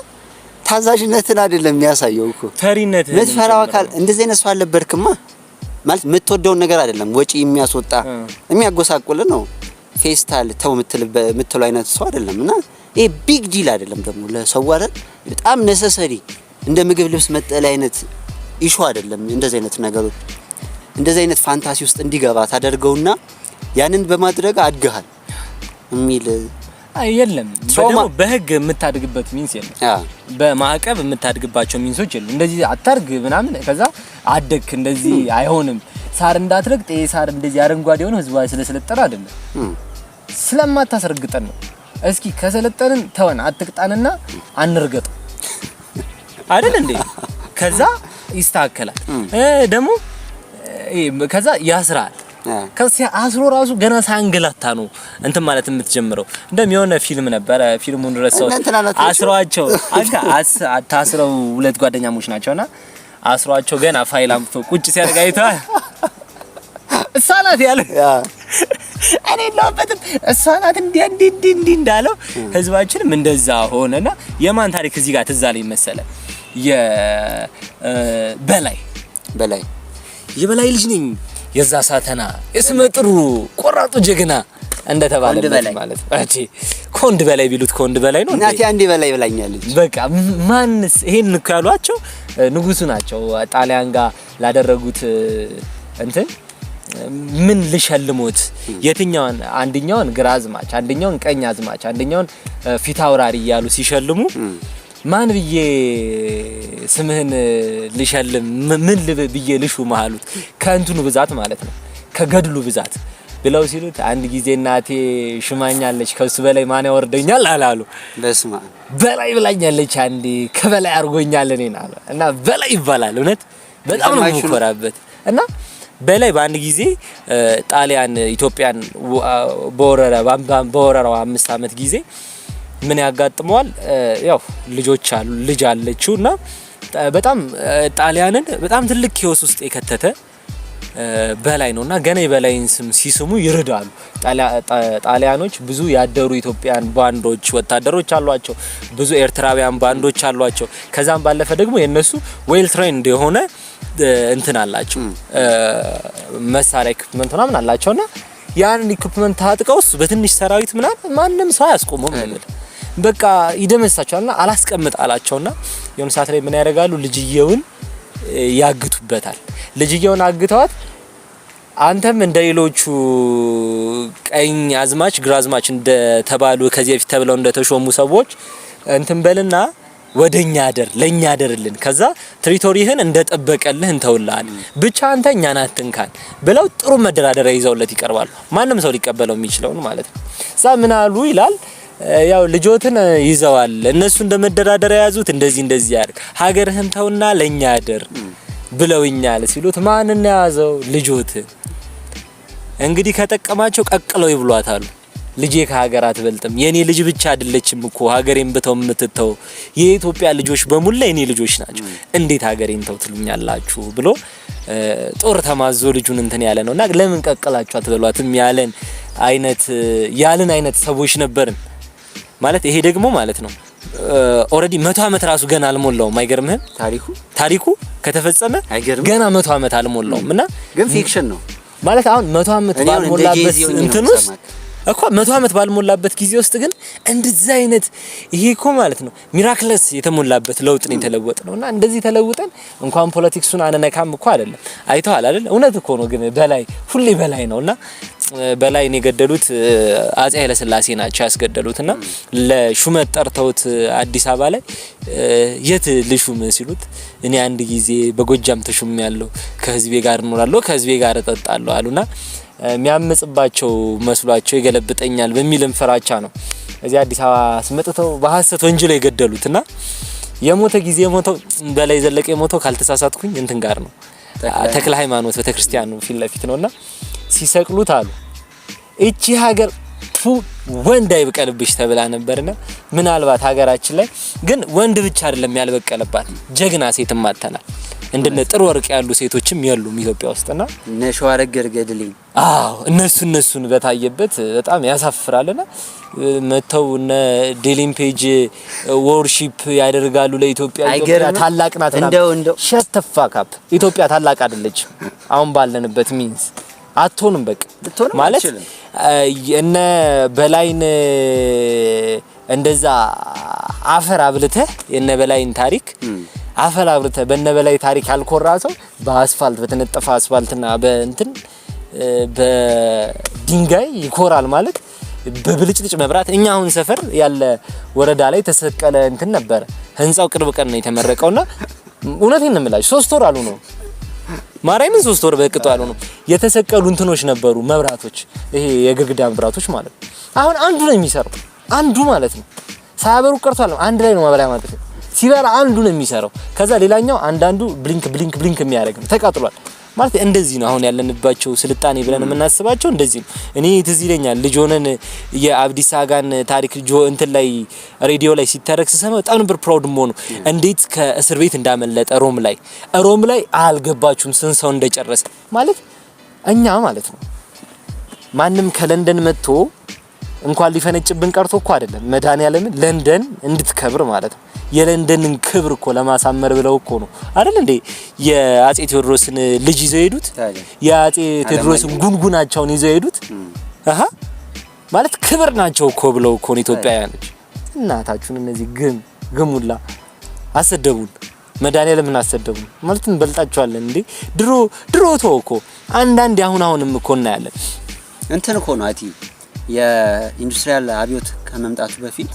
ታዛዥነትን አይደለም የሚያሳየው እኮ ፈሪነት። ምትፈራው አካል እንደዚህ አይነት ሰው አልነበርክማ ማለት የምትወደውን ነገር አይደለም ወጪ የሚያስወጣ የሚያጎሳቁል ነው። ፌስታል ተው የምትለው አይነት ሰው አይደለም። እና ይሄ ቢግ ዲል አይደለም ደግሞ ለሰው አይደል በጣም ነሰሰሪ እንደ ምግብ ልብስ መጠለያ አይነት ኢሹ አይደለም። እንደዚህ አይነት ነገሮች እንደዚህ አይነት ፋንታሲ ውስጥ እንዲገባ ታደርገውና ያንን በማድረግ አድገሃል የሚል የለም። በህግ የምታድግበት ሚንስ የለም። በማዕቀብ የምታድግባቸው ሚንሶች የለም። እንደዚህ አታርግ ምናምን ከዛ አደክ እንደዚህ አይሆንም። ሳር እንዳትረግጥ ይሄ ሳር እንደዚህ አረንጓዴ ሆነ ህዝቡ ስለሰለጠነ አይደለም ስለማታሰርግጠን ነው። እስኪ ከሰለጠንን ተወን አትቅጣንና አንርገጥ አይደል እንዴ? ከዛ ይስተካከላል። ደግሞ ከዛ ያስራል። ከዛ አስሮ ራሱ ገና ሳንገላታ ነው እንትን ማለት የምትጀምረው። እንደም የሆነ ፊልም ነበር ፊልሙን ረሳው። አስሯቸው ታስረው ሁለት ጓደኛሞች ናቸውና አስሯቸው ገና ፋይል አምጥቶ ቁጭ ሲያደርግ አይተዋል። እሳናት ያለ እኔ ለውበትም እሳናት እንዲ እንዳለው ህዝባችንም እንደዛ ሆነና የማን ታሪክ እዚህ ጋር ትዝ አለኝ መሰለ የበላይ ልጅ ነኝ የዛ ሳተና እስመ ጥሩ ቆራጡ ጀግና እንደተባለ ማለት አቺ ኮንድ በላይ ቢሉት ኮንድ በላይ ነው። እናቴ አንዴ በላይ ብላኛለች። በቃ ማንስ ይሄን ካሏቸው ንጉሱ ናቸው ጣሊያን ጋር ላደረጉት እንትን ምን ልሸልሞት የትኛውን አንደኛውን ግራዝማች አንደኛውን ቀኛዝማች አንደኛውን ፊታውራሪ እያሉ ሲሸልሙ ማን ብዬ ስምህን ልሸልም ምን ብዬ ልሹ ማሉት ከእንትኑ ብዛት ማለት ነው ከገድሉ ብዛት ብለው ሲሉት አንድ ጊዜ እናቴ ሽማኛለች ከሱ በላይ ማን ያወርደኛል አላሉ። በስማ በላይ ብላኛለች አንዴ ከበላይ አርጎኛል እኔን አለ እና በላይ ይባላል። እውነት በጣም ነው የሚኮራበት እና በላይ በአንድ ጊዜ ጣሊያን ኢትዮጵያን በወረራው 5 አመት ጊዜ ምን ያጋጥመዋል? ያው ልጆች አሉ ልጅ አለችውና በጣም ጣሊያንን በጣም ትልቅ ኪዮስ ውስጥ የከተተ በላይ ነውና ገና የበላይን ስም ሲስሙ ይርዳሉ። ጣሊያኖች ብዙ ያደሩ ኢትዮጵያን ባንዶች ወታደሮች አሏቸው፣ ብዙ ኤርትራውያን ባንዶች አሏቸው። ከዛም ባለፈ ደግሞ የነሱ ዌል ትሬንድ የሆነ እንትን አላቸው መሳሪያ ኢኩፕመንት ምናምን አላቸውና ያን ኢኩፕመንት ታጥቀውስ በትንሽ ሰራዊት ምናምን ማንም ሰው አያስቆሙም ማለት በቃ ይደመሳቸዋልና አላስቀምጥ አላቸውና የሆነ ሰዓት ላይ ምን ያደርጋሉ? ልጅየውን ያግቱበታል። ልጅየውን አግተዋት አንተም እንደሌሎቹ ቀኝ አዝማች ግራዝማች እንደተባሉ ከዚህ በፊት ተብለው እንደተሾሙ ሰዎች እንትን በልና ወደኛ አደር ለኛ አደርልን ከዛ ትሪቶሪህን እንደጠበቀልህ እንተውልሃል ብቻ አንተ እኛን አትንካን ብለው ጥሩ መደራደሪያ ይዘውለት ይቀርባሉ። ማንም ሰው ሊቀበለው የሚችለው ማለት ነው። ዛ ምን አሉ ይላል ያው ልጆትን ይዘዋል እነሱ እንደመደራደሪያ ያዙት እንደዚህ ያርግ ሀገርህን ተውና ለኛ አደር ብለውኛል ሲሉት ማንን ያዘው? ልጆት እንግዲህ ከጠቀማቸው ቀቅለው ይብሏታሉ። ልጄ ከሀገር አትበልጥም የኔ ልጅ ብቻ አይደለችም እኮ ሀገሬን በተው የምትተው የኢትዮጵያ ልጆች በሙሉ የኔ ልጆች ናቸው እንዴት ሀገሬን ተው ትሉኛላችሁ ብሎ ጦር ተማዞ ልጁን እንትን ያለ ነውና ለምን ቀቅላችሁ አትበሏትም ያለን አይነት ሰዎች ነበርን ማለት ይሄ ደግሞ ማለት ነው ኦሬዲ 100 አመት ራሱ ገና አልሞላውም። አይገርምህም? ታሪኩ ከተፈጸመ ገና 100 አመት አልሞላውም እና ግን ፊክሽን ነው ማለት አሁን 100 አመት ባልሞላበት እንትኑስ እኮ 100 አመት ባልሞላበት ጊዜ ውስጥ ግን እንደዚህ አይነት ይሄ እኮ ማለት ነው ሚራክለስ የተሞላበት ለውጥ ነው የተለወጠውና እንደዚህ ተለውጠን እንኳን ፖለቲክሱን አነነካም እኮ አይደለም። አይተዋል አይደል? እውነት እኮ ነው። ግን በላይ ሁሌ በላይ ነውና በላይን የገደሉት አጼ ኃይለ ሥላሴ ናቸው ያስገደሉትና ለሹመት ጠርተውት አዲስ አበባ ላይ የት ልሹም ሲሉት እኔ አንድ ጊዜ በጎጃም ተሹሜያለሁ ከህዝቤ ጋር እኖራለሁ ከህዝቤ ጋር እጠጣለሁ አሉና የሚያመጽባቸው መስሏቸው ይገለብጠኛል በሚልም ፍራቻ ነው እዚህ አዲስ አበባ አስመጥተው በሐሰት ወንጀል የገደሉትና የሞተ ጊዜ ሞተው በላይ ዘለቀ የሞተው ካልተሳሳትኩኝ እንትን ጋር ነው ተክለ ሃይማኖት ቤተክርስቲያን ነው ፊት ለፊት ነውና ሲሰቅሉት አሉ እቺ ሀገር ወንድ አይበቀልብሽ ተብላ ነበርና ምናልባት ሀገራችን ላይ ግን ወንድ ብቻ አይደለም ያልበቀለባት ጀግና ሴትም አጥተናል። እንደነ ጥሩ ወርቅ ያሉ ሴቶችም የሉም ኢትዮጵያ ውስጥና ነሽዋረገር ገድልኝ እነሱን በታየበት በጣም ያሳፍራልና መተው እነ ዴሊም ፔጅ ወርሺፕ ያደርጋሉ ለኢትዮጵያ ታላቅ ናትና እንደው ሸተፋካፕ ኢትዮጵያ ታላቅ አይደለች አሁን ባለንበት ሚንስ አትሆንም በቃ ማለት እነ በላይን እንደዛ አፈር አብልተህ የነ በላይን ታሪክ አፈር አብልተህ በነ በላይ ታሪክ ያልኮራ ሰው በአስፋልት በተነጠፈ አስፋልትና በእንትን በድንጋይ ይኮራል ማለት በብልጭልጭ መብራት እኛ አሁን ሰፈር ያለ ወረዳ ላይ ተሰቀለ እንትን ነበር ህንጻው ቅርብ ቀን ነው የተመረቀውና እውነቴን ነው የምላችሁ 3 ወር አሉ ነው ማርያምን 3 ወር በቅጡ አሉ ነው የተሰቀሉ እንትኖች ነበሩ መብራቶች ይሄ የግድግዳ መብራቶች ማለት አሁን አንዱ ነው የሚሰራው አንዱ ማለት ነው ሳያበሩ ቀርቷል አንድ ላይ ነው ማብሪያ ማለት ነው ሲበራ አንዱ ነው የሚሰራው ከዛ ሌላኛው አንዳንዱ ብሊንክ የሚያደርግ ነው ተቃጥሏል ማለት እንደዚህ ነው አሁን ያለንባቸው ስልጣኔ ብለን የምናስባቸው እንደዚህ ነው። እኔ ትዝ ይለኛል ልጅ ሆነን የአብዲስ አጋን ታሪክ እንትን ላይ ሬዲዮ ላይ ሲተረክ ሰማ በጣም ነበር ፕራውድ ሆኖ እንዴት ከእስር ቤት እንዳመለጠ ሮም ላይ አልገባችሁም ስንት ሰው እንደጨረሰ ማለት እኛ ማለት ነው ማንም ከለንደን መጥቶ እንኳን ሊፈነጭብን ቀርቶ እኮ አይደለም መድኃኒዓለም ለንደን እንድትከብር ማለት ነው የለንደንን ክብር እኮ ለማሳመር ብለው እኮ ነው አይደል እንዴ የአጼ ቴዎድሮስን ልጅ ይዘው ሄዱት የአጼ ቴዎድሮስን ጉንጉናቸውን ይዘው ሄዱት ማለት ክብር ናቸው እኮ ብለው እኮ ኢትዮጵያውያኖች እናታችሁን እነዚህ ግሙላ አሰደቡን መድኃኒዓለም ምን አሰደቡ ማለት እንበልጣቸዋለን እንዴ? ድሮ ተወኮ አንዳንድ አሁንም እኮ እናያለን። እንትን እኮ ነው አቲ የኢንዱስትሪያል አብዮት ከመምጣቱ በፊት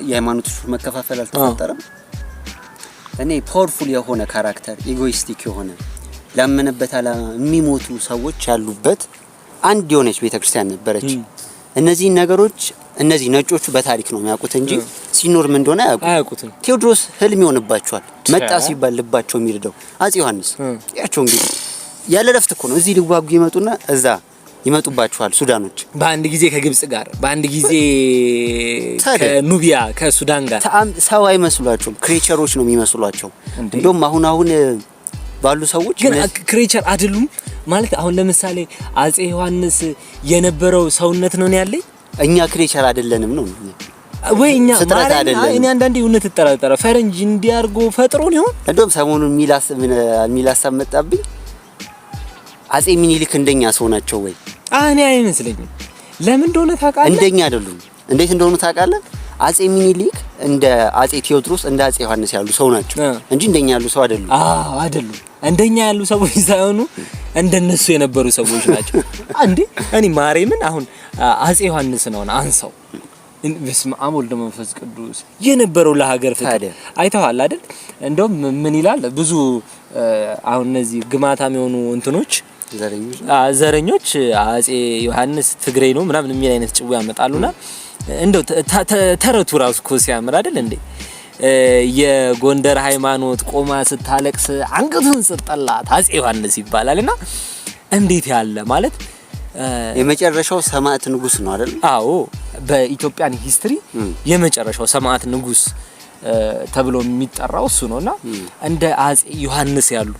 የሃይማኖቶች መከፋፈል አልተፈጠረም። እኔ ፓወርፉል የሆነ ካራክተር ኢጎይስቲክ የሆነ ላመነበት ዓላማ የሚሞቱ ሰዎች ያሉበት አንድ የሆነች ቤተክርስቲያን ነበረች። እነዚህ ነገሮች እነዚህ ነጮቹ በታሪክ ነው የሚያውቁት እንጂ ሲኖር ምን እንደሆነ አያውቁትም። ቴዎድሮስ ህልም ይሆንባቸዋል። መጣ ሲባል ልባቸው የሚርደው አፄ ዮሐንስ ያቸው እንግዲህ ያለ ረፍት እኮ ነው እዚህ ሊዋጉ ይመጡና እዛ ይመጡባቸዋል ሱዳኖች በአንድ ጊዜ ከግብጽ ጋር በአንድ ጊዜ ከኑቢያ ከሱዳን ጋር ሰው አይመስሏቸውም። ክሬቸሮች ነው የሚመስሏቸው። እንደውም አሁን ባሉ ሰዎች ግን ክሬቸር አይደሉም ማለት አሁን ለምሳሌ አፄ ዮሐንስ የነበረው ሰውነት ነው ያለኝ እኛ ክሬቸር አይደለንም ነው ወይ እኛ እኔ አንዳንዴ እውነት ተጠራጠረ ፈረንጅ እንዲያርጎ ፈጥሮን ይሆን? እንደውም ሰሞኑን ሚላስ መጣብኝ አፄ ሚኒሊክ እንደኛ ሰው ናቸው ወይ? እኔ አይመስለኝም። ለምን እንደሆነ ታውቃለህ? እንደኛ አይደሉም። እንዴት እንደሆነ ታውቃለህ? አፄ ሚኒሊክ እንደ አፄ ቴዎድሮስ እንደ አፄ ዮሐንስ ያሉ ሰው ናቸው እንጂ እንደኛ ያሉ ሰው አይደሉም። አይደሉም። እንደኛ ያሉ ሰዎች ሳይሆኑ እንደነሱ የነበሩ ሰዎች ናቸው። አንዴ እኔ ማርያምን አሁን አፄ ዮሐንስ ነው አንሰው በስመ አብ ወልድ መንፈስ ቅዱስ የነበረው ለሀገር ፍቅር አይተዋል አይደል? እንደውም ምን ይላል ብዙ አሁን እነዚህ ግማታም የሆኑ እንትኖች ዘረኞች አፄ ዮሐንስ ትግሬ ነው ምናምን የሚል አይነት ጭው ያመጣሉና እንደው ተረቱ ራሱ እኮ ሲያምር አይደል እንዴ? የጎንደር ሃይማኖት ቆማ ስታለቅስ አንገቱን ስጠላት አፄ ዮሐንስ ይባላልና እንዴት ያለ ማለት የመጨረሻው ሰማዕት ንጉስ ነው አይደል? አዎ በኢትዮጵያን ሂስትሪ የመጨረሻው ሰማዕት ንጉስ ተብሎ የሚጠራው እሱ ነውና እንደ አፄ ዮሐንስ ያሉ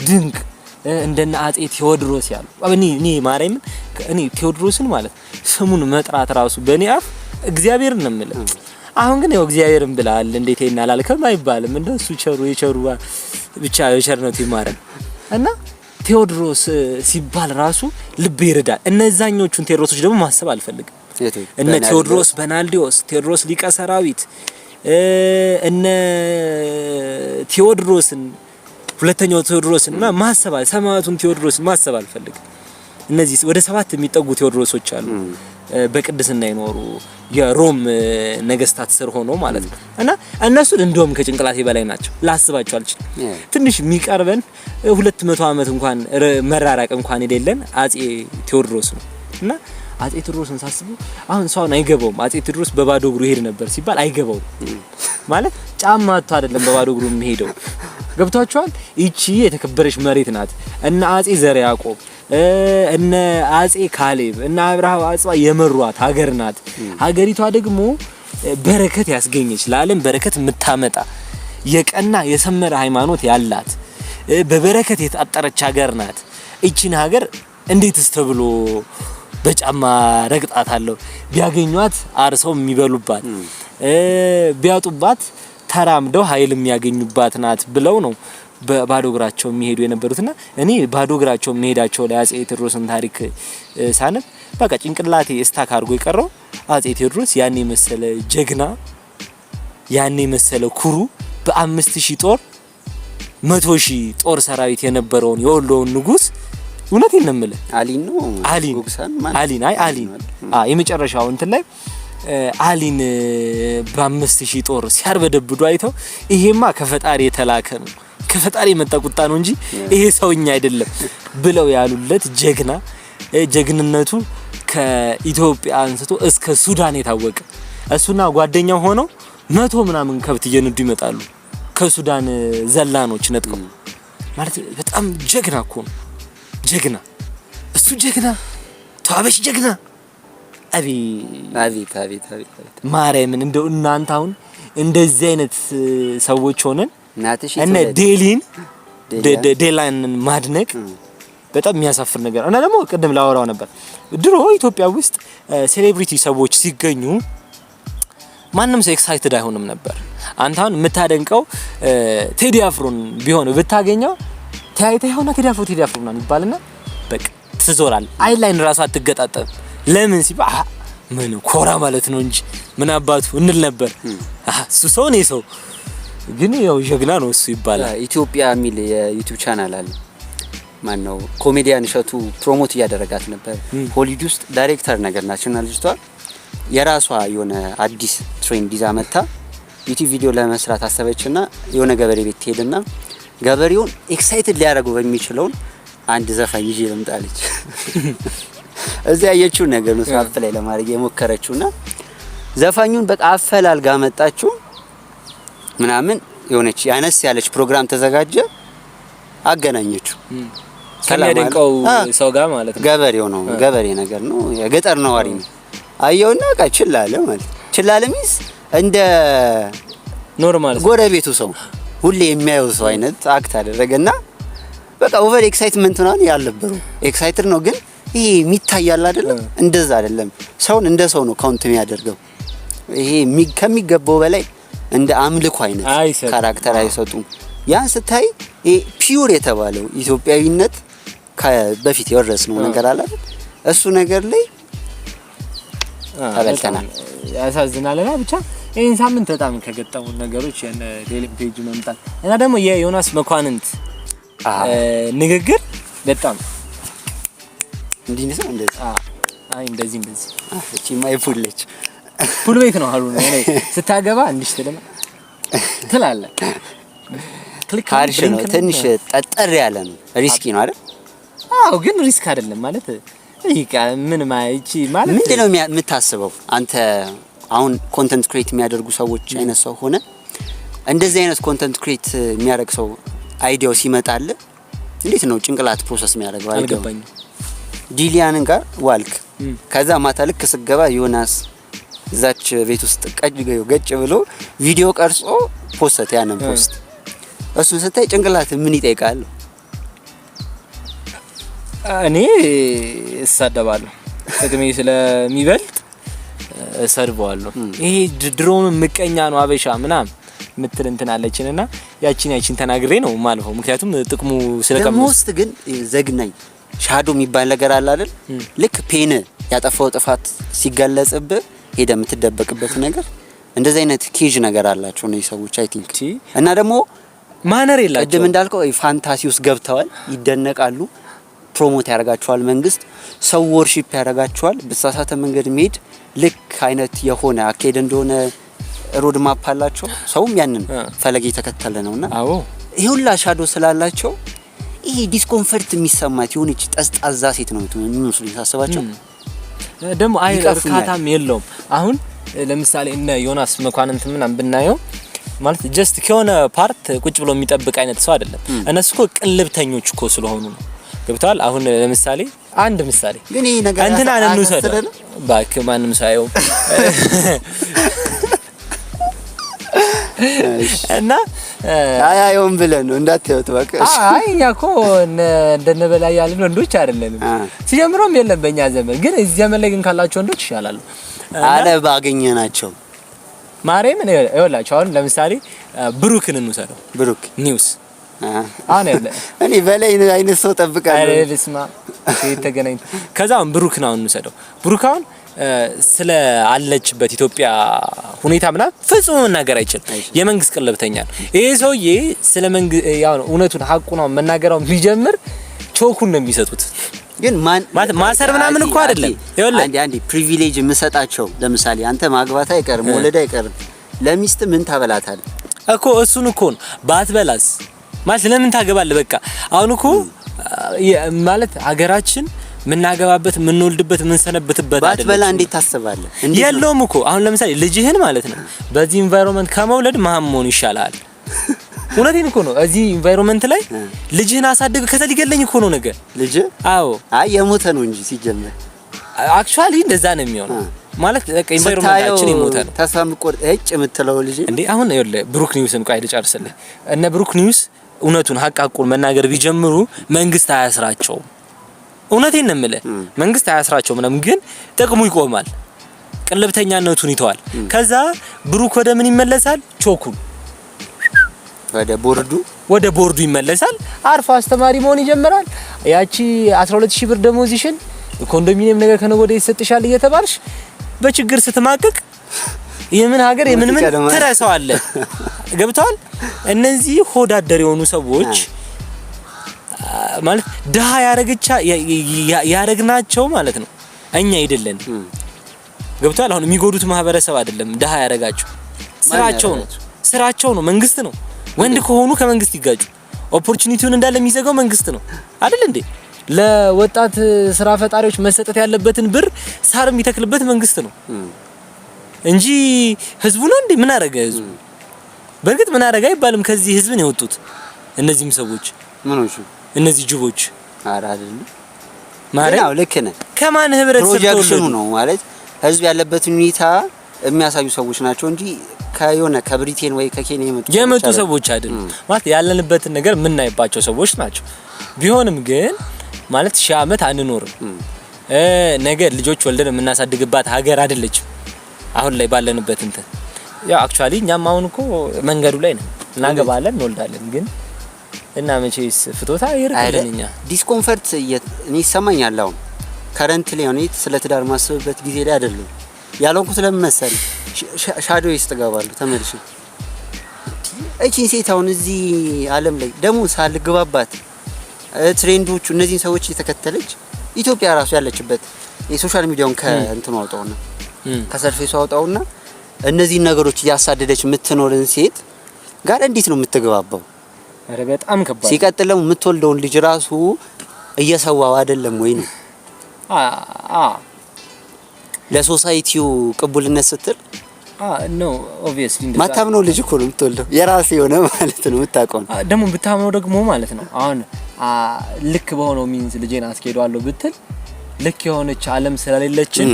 ድንቅ እንደነ አፄ ቴዎድሮስ ያሉ እኔ ማርያምን እኔ ቴዎድሮስን ማለት ስሙን መጥራት ራሱ በእኔ አፍ እግዚአብሔርን ነው የምልህ። አሁን ግን ያው እግዚአብሔርን ብላል እንዴት ይናላልከም አይባልም። እንደሱ የቸሩ ብቻ የቸርነቱ ይማረን እና ቴዎድሮስ ሲባል ራሱ ልብ ይረዳል። እነዛኞቹን ቴዎድሮሶች ደግሞ ማሰብ አልፈልግም። እነ ቴዎድሮስ በናልዲዮስ፣ ቴዎድሮስ ሊቀ ሰራዊት እነ ቴዎድሮስን ሁለተኛው ቴዎድሮስን ማሰብ ሰማዕቱን ቴዎድሮስን ማሰብ አልፈልግም። እነዚህ ወደ 7 የሚጠጉ ቴዎድሮሶች አሉ በቅድስና ይኖሩ የሮም ነገስታት ስር ሆኖ ማለት ነው። እና እነሱን እንደውም ከጭንቅላቴ በላይ ናቸው ላስባቸው አልችልም። ትንሽ የሚቀርበን 200 አመት እንኳን መራራቅ እንኳን የሌለን አፄ ቴዎድሮስ ነው። እና አፄ ቴዎድሮስን ሳስበው አሁን ሰውን አይገባውም። አፄ ቴዎድሮስ በባዶ እግሩ ይሄድ ነበር ሲባል አይገባውም ማለት ጫማ አጥቶ አይደለም በባዶ እግሩ የሚሄደው ገብቷቸዋል። ይቺ የተከበረች መሬት ናት። እና አፄ ዘርዓ ያዕቆብ እነ አፄ ካሌብ እና አብርሃም አጽባ የመሯት ሀገር ናት። ሀገሪቷ ደግሞ በረከት ያስገኘች ለዓለም በረከት የምታመጣ የቀና የሰመረ ሃይማኖት ያላት በበረከት የታጠረች ሀገር ናት። እቺን ሀገር እንዴትስ ተብሎ በጫማ ረግጣታለሁ? ቢያገኟት አርሰው የሚበሉባት ቢያጡባት ተራምደው ኃይል የሚያገኙባት ናት ብለው ነው በባዶ እግራቸው የሚሄዱ የነበሩትና እኔ ባዶ እግራቸው የሚሄዳቸው ላይ አፄ ቴዎድሮስን ታሪክ ሳነብ በቃ ጭንቅላቴ እስታክ አድርጎ የቀረው አፄ ቴዎድሮስ ያኔ መሰለ ጀግና ያኔ መሰለ ኩሩ በ5000 ጦር 100000 ጦር ሰራዊት የነበረውን የወሎውን ንጉስ እውነቴን ነው የምልህ አሊን የመጨረሻው እንትን ላይ አሊን በ5000 ጦር ሲያርበደብዱ አይተው ይሄማ ከፈጣሪ የተላከ ነው ከፈጣሪ የመጣ ቁጣ ነው እንጂ ይሄ ሰውኛ አይደለም ብለው ያሉለት ጀግና ጀግንነቱ ከኢትዮጵያ አንስቶ እስከ ሱዳን የታወቀ እሱና ጓደኛው ሆነው 100 ምናምን ከብት እየነዱ ይመጣሉ ከሱዳን ዘላኖች ነጥቀው ማለት በጣም ጀግና እኮ ነው። ጀግና እሱ ጀግና ተዋበሽ ጀግና አቤት ማርያምን እንደው እናንተ አሁን እንደዚህ አይነት ሰዎች ሆነን እና ዴላንን ማድነቅ በጣም የሚያሳፍር ነገር እና ደግሞ ቀደም ላወራው ነበር። ድሮ ኢትዮጵያ ውስጥ ሴሌብሪቲ ሰዎች ሲገኙ ማንም ሰው ኤክሳይትድ አይሆንም ነበር። አንተ አሁን የምታደንቀው ቴዲ አፍሮን ቢሆን ብታገኘው ታይታ ይሆና ቴዲ አፍሮ ምናምን ይባልና በቃ ትዞራል። አይላይን ራሱ አትገጣጠም። ለምን ሲባል ምን ኮራ ማለት ነው እንጂ ምን አባቱ እንል ነበር። እሱ ሰው ነው ሰው ግን ያው ጀግና ነው እሱ ይባላል። ኢትዮጵያ የሚል የዩቲዩብ ቻናል አለ። ማን ነው ኮሜዲያን እሸቱ ፕሮሞት እያደረጋት ነበር። ሆሊውድ ውስጥ ዳይሬክተር ነገር ናቸውና ልጅቷ የራሷ የሆነ አዲስ ትሬንድ ይዛ መጣ። ዩቲዩብ ቪዲዮ ለመስራት አሰበችና የሆነ ገበሬ ቤት ትሄድና ገበሬውን ኤክሳይትድ ሊያደርገው በሚችለው አንድ ዘፋኝ ይዤ ልምጣለች። እዚያ ያየችው ነገር ነው ሳፍ ላይ ለማድረግ የሞከረችውና ዘፋኙን በቃ አፈላልጋ መጣችው ምናምን የሆነች ያነስ ያለች ፕሮግራም ተዘጋጀ። አገናኘችው ከሚያደንቀው ሰው ጋር ማለት ነው። ገበሬው ነው ገበሬ ነገር ነው የገጠር ነዋሪ ነው። አየውና በቃ ችላለ ማለት ችላለ ሚስ እንደ ኖርማል ጎረቤቱ ሰው ሁሌ የሚያየው ሰው አይነት አክት አደረገና በቃ ኦቨር ኤክሳይትመንት ነው ያለበሩ ኤክሳይትድ ነው ግን ይሄ የሚታያል አይደለም እንደዛ አይደለም። ሰውን እንደ ሰው ነው ካውንት የሚያደርገው። ይሄ ከሚገባው በላይ እንደ አምልኮ አይነት ካራክተር አይሰጡም። ያን ስታይ ፒዩር የተባለው ኢትዮጵያዊነት በፊት የወረስነው ነገር አለ እሱ ነገር ላይ ተበልተናል። ያሳዝናልና ብቻ ይሄን ሳምንት በጣም ከገጠሙ ነገሮች የሌሊም ፔጅ መምጣት እና ደግሞ የዮናስ መኳንንት ንግግር በጣም እንዲህ ነው እንደዚህ እንደዚህ እቺ ማይፉልች ፉል ቤት ነው አሉ ነው ስታገባ እንዲሽ ትላለህ ክሊክ ካርሽ ነው ትንሽ ጠጠር ያለ ነው ሪስኪ ነው አይደል? አዎ ግን ሪስክ አይደለም ማለት ይቃ ምን ማይቺ ማለት ምንድነው የምታስበው አንተ? አሁን ኮንተንት ክሬት የሚያደርጉ ሰዎች አይነት ሰው ሆነ እንደዚህ አይነት ኮንተንት ክሬት የሚያደርግ ሰው አይዲያው ሲመጣል እንዴት ነው ጭንቅላት ፕሮሰስ የሚያደርገው? አልገባኝ። ዲሊያንን ጋር ዋልክ ከዛ ማታ ልክ ስገባ ዮናስ እዛች ቤት ውስጥ ገጭ ብሎ ቪዲዮ ቀርጾ ፖስት ያንን ፖስት እሱ ስታይ ጭንቅላት ምን ይጠይቃል? እኔ እሳደባለሁ ጥቅሜ ስለሚበልጥ እሰርበዋለሁ። ይሄ ድሮም ምቀኛ ነው አበሻ ምናም ምትል እንትን አለችንና ያቺን ተናግሬ ነው ማልፈው። ምክንያቱም ጥቅሙ ስለቀምስት ግን ዘግናኝ ሻዶ የሚባል ነገር አለ አይደል? ልክ ፔን ያጠፋው ጥፋት ሲገለጽብህ ሄደ የምትደበቅበት ነገር እንደዚህ አይነት ኬጅ ነገር አላቸው ነው ሰዎች አይ ቲንክ። እና ደግሞ ማነር የላቸው ቅድም እንዳልከው ፋንታሲ ውስጥ ገብተዋል፣ ይደነቃሉ፣ ፕሮሞት ያደርጋቸዋል መንግስት፣ ሰው ወርሺፕ ያደርጋቸዋል። በተሳሳተ መንገድ መሄድ ልክ አይነት የሆነ አካሄድ እንደሆነ ሮድ ማፕ አላቸው። ሰውም ያንን ፈለግ የተከተለ ነውና አዎ ይሄ ሁላ ሻዶ ስላላቸው ይሄ ዲስኮምፈርት የሚሰማት የሆነች ጠስጣዛ ሴት ነው የሚመስሉ ታስባቸው። ደግሞ አይ እርካታም የለውም። አሁን ለምሳሌ እነ ዮናስ መኳንንት ምናምን ብናየው ማለት ጀስት ከሆነ ፓርት ቁጭ ብሎ የሚጠብቅ አይነት ሰው አይደለም። እነሱ እኮ ቅልብተኞች እኮ ስለሆኑ ነው። ገብቷል። አሁን ለምሳሌ አንድ ምሳሌ ግን ይሄ ነገር እንትና እንውሰድ ባክ ማንም ሳይው እና አያየውም ብለን ነው እንዳትወጥ በቃ። አይ እኛ እኮ እንደነበላይ ያለን ወንዶች አይደለንም። ሲጀምሮም የለም በእኛ ዘመን። ግን እዚህ ዘመን ላይ ግን ካላቸው ወንዶች ይሻላሉ አለ ባገኘናቸው ማርያም ነው ይወላቸው። አሁን ለምሳሌ ብሩክን እንውሰደው። ብሩክ ኒውስ አሁን ያለ እኔ በላይ አይነት ሰው ጠብቃለሁ። አይ ልስማ ተገናኝ ከዛም ብሩክን አሁን እንውሰደው። ብሩክ አሁን ስለ አለችበት ኢትዮጵያ ሁኔታ ምናምን ፍጹም መናገር አይችልም። የመንግስት ቅልብተኛ ነው ይሄ ሰውዬ። ስለ መንግስት ያው እውነቱን ሐቁን መናገራው ቢጀምር ቾኩን ነው የሚሰጡት። ግን ማሰር ምናምን እኮ አይደለም። ይኸውልህ አንዴ ፕሪቪሌጅ የምሰጣቸው ለምሳሌ አንተ ማግባት አይቀርም ወለድ አይቀርም ለሚስት ምን ታበላታለህ እኮ እሱን እኮ ነው ባትበላስ ማለት ለምን ታገባለህ? በቃ አሁን እኮ ማለት ሀገራችን ምናገባበት ምንወልድበት ምንሰነበትበት አይደለም። ባትበላ እንዴት ታስባለህ? የለውም እኮ አሁን ለምሳሌ ልጅህን ማለት ነው በዚህ ኢንቫይሮንመንት ከመውለድ መሀሞን ይሻላል። እውነቴን እኮ ነው። እዚህ ኢንቫይሮንመንት ላይ ልጅህን አሳድግ ከተሊገለኝ እኮ ነው ነገር ልጅ አዎ አይ የሞተ ነው እንጂ ሲጀመር አክቹአሊ እንደዛ ነው የሚሆነው። ማለት በቃ ኢንቫይሮንመንታችን ይሞተ ነው። ተስፋም ቆርጥ እጭ የምትለው ልጅ እንዴ አሁን ይኸውልህ ብሩክ ኒውስን ቆይ ልጨርስልህ። እነ ብሩክ ኒውስ እውነቱን ሐቃቁን መናገር ቢጀምሩ መንግስት አያስራቸው። እውነቴን ነው የምልህ መንግስት አያስራቸው ምንም፣ ግን ጥቅሙ ይቆማል። ቅልብተኛነቱን ይተዋል። ከዛ ብሩክ ወደ ምን ይመለሳል? ቾኩን ወደ ቦርዱ ይመለሳል። አርፎ አስተማሪ መሆን ይጀምራል። ያቺ 12000 ብር ደሞዝሽን ኮንዶሚኒየም ነገር ከነገ ወዲያ ይሰጥሻል እየተባልሽ በችግር ስትማቀቅ የምን ሀገር የምን ትረሳዋለህ? ገብቷል። እነዚህ ሆዳደር የሆኑ ሰዎች ማለት ድሃ ያረግናቸው ማለት ነው እኛ አይደለን። ገብቷል። አሁን የሚጎዱት ማህበረሰብ አይደለም ድሃ ያረጋቸው፣ ስራቸው ነው መንግስት ነው። ወንድ ከሆኑ ከመንግስት ይጋጩ። ኦፖርቹኒቲውን እንዳለ የሚዘጋው መንግስት ነው አይደል እንዴ? ለወጣት ስራ ፈጣሪዎች መሰጠት ያለበትን ብር ሳር የሚተክልበት መንግስት ነው እንጂ ህዝቡ ነው እንዴ? ምን አረገ ህዝቡ? በእርግጥ ምን አረጋ አይባልም። ከዚህ ህዝብን የወጡት እነዚህም ሰዎች ምኖቹ እነዚህ ጅቦች አይደለም ማለት ነው። ልክ ነህ። ከማን ህብረት ፕሮጀክሽኑ ነው ማለት ህዝብ ያለበትን ሁኔታ የሚያሳዩ ሰዎች ናቸው እንጂ ከየሆነ ከብሪቴን ወይ ከኬንያ የመጡ ሰዎች አይደለም። ማለት ያለንበትን ነገር የምናይባቸው ሰዎች ናቸው። ቢሆንም ግን ማለት 1000 ዓመት አንኖርም። ነገ ልጆች ወልደን የምናሳድግባት ሀገር አይደለችም አሁን ላይ ባለንበት እንትን። ያው አክቹአሊ እኛም አሁን እኮ መንገዱ ላይ ነን፣ እናገባለን፣ እንወልዳለን። ግን እና መቼስ ፍቶታ ይርቀልኛ ዲስኮምፈርት እኔ ይሰማኛል። አሁን ከረንትሊ ሆነ ስለ ትዳር ማስበበት ጊዜ ላይ አይደለም ያለውኩት። ለምሳሌ ሻዶ ይስተጋባሉ ተመልሽ እቺን ሴት አሁን እዚህ ዓለም ላይ ደግሞ ሳልግባባት ትሬንዶቹ እነዚህን ሰዎች እየተከተለች ኢትዮጵያ ራሱ ያለችበት የሶሻል ሚዲያውን ከእንትኑ አውጣውና ከሰርፌሱ አውጣውና እነዚህን ነገሮች እያሳደደች የምትኖርን ሴት ጋር እንዴት ነው የምትግባባው? አረ በጣም ከባድ። ሲቀጥለው የምትወልደውን ልጅ ራሱ እየሰዋው አይደለም ወይ ነው ለሶሳይቲው ቅቡልነት ስትል ኖ ኦብቪየስሊ ማታምነው ልጅ እኮ ነው የምትወልደው። የራስ የሆነ ማለት ነው የምታውቀው ደግሞ ብታምነው ደግሞ ማለት ነው። አሁን ልክ በሆነው ሚንስ ልጄን አስኬደዋለሁ ብትል ልክ የሆነች ዓለም ስለሌለችን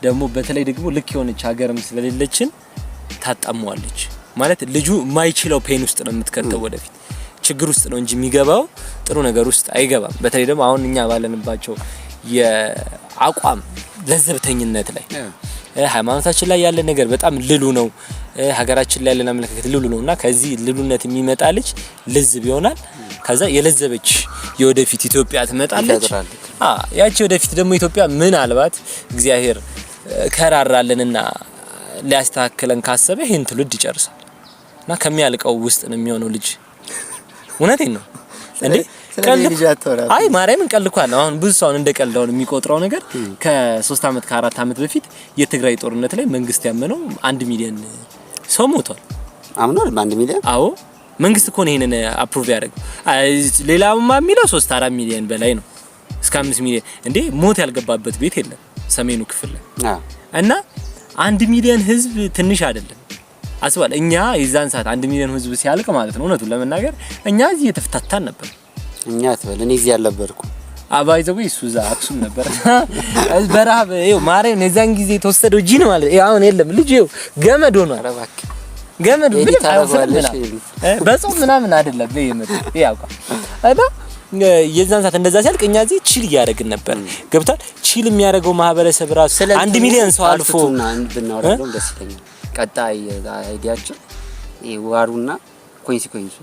ደግሞ በተለይ ደግሞ ልክ የሆነች ሀገርም ስለሌለችን ታጣሟለች ማለት ልጁ ማይችለው ፔን ውስጥ ነው የምትከተው፣ ወደፊት ችግር ውስጥ ነው እንጂ የሚገባው ጥሩ ነገር ውስጥ አይገባም። በተለይ ደግሞ አሁን እኛ ባለንባቸው የአቋም ለዘብተኝነት ላይ ሃይማኖታችን ላይ ያለ ነገር በጣም ልሉ ነው። ሀገራችን ላይ ያለ አመለካከት ልሉ ነውና ከዚህ ልሉነት የሚመጣ ልጅ ልዝብ ይሆናል። ከዛ የለዘበች የወደፊት ኢትዮጵያ ትመጣለች። ያቺ ወደፊት ደግሞ ኢትዮጵያ ምናልባት እግዚአብሔር ከራራለንና ሊያስተካክለን ካሰበ ይሄን ትውልድ ይጨርሳል እና ከሚያልቀው ውስጥ ነው የሚሆነው ልጅ። እውነቴን ነው እንዴ? አይ ማርያምን ቀልኳል። አሁን ብዙ ሰው እንደ ቀልዳው የሚቆጥረው ነገር ከ3 አመት ከ4 አመት በፊት የትግራይ ጦርነት ላይ መንግስት ያመነው 1 ሚሊዮን ሰው ሞቷል። አምኗል 1 ሚሊዮን? አዎ መንግስት እኮ ነው ይሄንን አፕሩቭ ያደረገው። ሌላውማ የሚለው 3-4 ሚሊዮን በላይ ነው፣ እስከ 5 ሚሊዮን እንዴ ሞት ያልገባበት ቤት የለም ሰሜኑ ክፍል ላይ እና 1 ሚሊዮን ህዝብ ትንሽ አይደለም። አስባል እኛ የዛን ሰዓት 1 ሚሊዮን ህዝብ ሲያልቅ ማለት ነው እውነቱን ለመናገር እኛ እዚህ የተፈታታን ነበር። እኛ ተበል እኔ እዚህ ያልነበርኩ አባይዘው ይሱዛ አክሱም ነበር በረሃብ ይኸው ማርያም የዛን ጊዜ ተወሰደው ጂን ማለት ይኸው አሁን የለም ልጅ ይኸው ገመድ ሆኖ አረባክ ገመድ ምን ታረጋለሽ? በጾም ምናምን አይደለም በየመጡ ያውቃ አይባ የዛን ሰዓት እንደዛ ሲያልቅ እኛ እዚህ ቺል እያደረግን ነበር። ገብቷል። ቺል የሚያደርገው ማህበረሰብ ራሱ 1 ሚሊዮን ሰው አልፎ ብናወራው ደስ ይለኛል። ቀጣይ አይዲያችን ዋሩና ኮንሲኩዌንሱ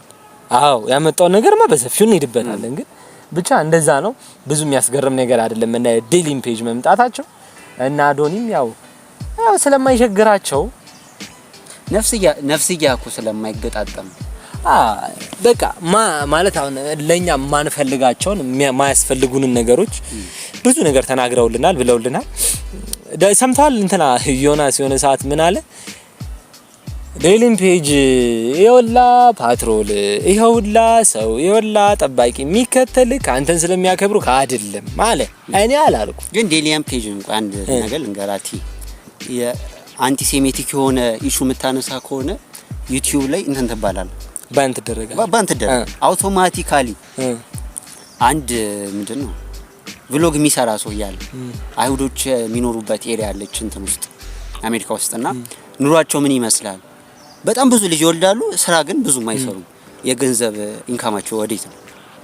አዎ ያመጣው ነገርማ በሰፊው እንሄድበታለን። ግን ብቻ እንደዛ ነው። ብዙ የሚያስገርም ነገር አይደለም እና ዴሊም ፔጅ መምጣታቸው እና አዶኒም ያው ስለማይሸግራቸው ነፍስያ እኮ ስለማይገጣጠም በቃ ማለት አሁን ለኛ ማንፈልጋቸውን ማያስፈልጉንን ነገሮች ብዙ ነገር ተናግረውልናል ብለውልናል። ሰምታል እንትና ዮናስ የሆነ ሰዓት ምን አለ? ዴሊም ፔጅ ይወላ ፓትሮል ይኸውላ ሰው ይወላ ጠባቂ የሚከተል ካንተን ስለሚያከብሩ አይደለም አለ። እኔ አላልኩ ግን ዴሊም ፔጅ እንኳን አንድ ነገር ልንገራቲ የአንቲሴሜቲክ የሆነ ኢሹ መታነሳ ከሆነ ዩቲዩብ ላይ እንትን ተባላል ባን ተደረገ አውቶማቲካሊ አንድ ምንድነው ቭሎግ የሚሰራ ሰው ያለ አይሁዶች የሚኖሩበት ኤሪያ አለች እንትን ውስጥ አሜሪካ ውስጥና ኑሯቸው ምን ይመስላል? በጣም ብዙ ልጅ ይወልዳሉ፣ ስራ ግን ብዙ ማይሰሩ። የገንዘብ ኢንካማቸው ወዴት ነው?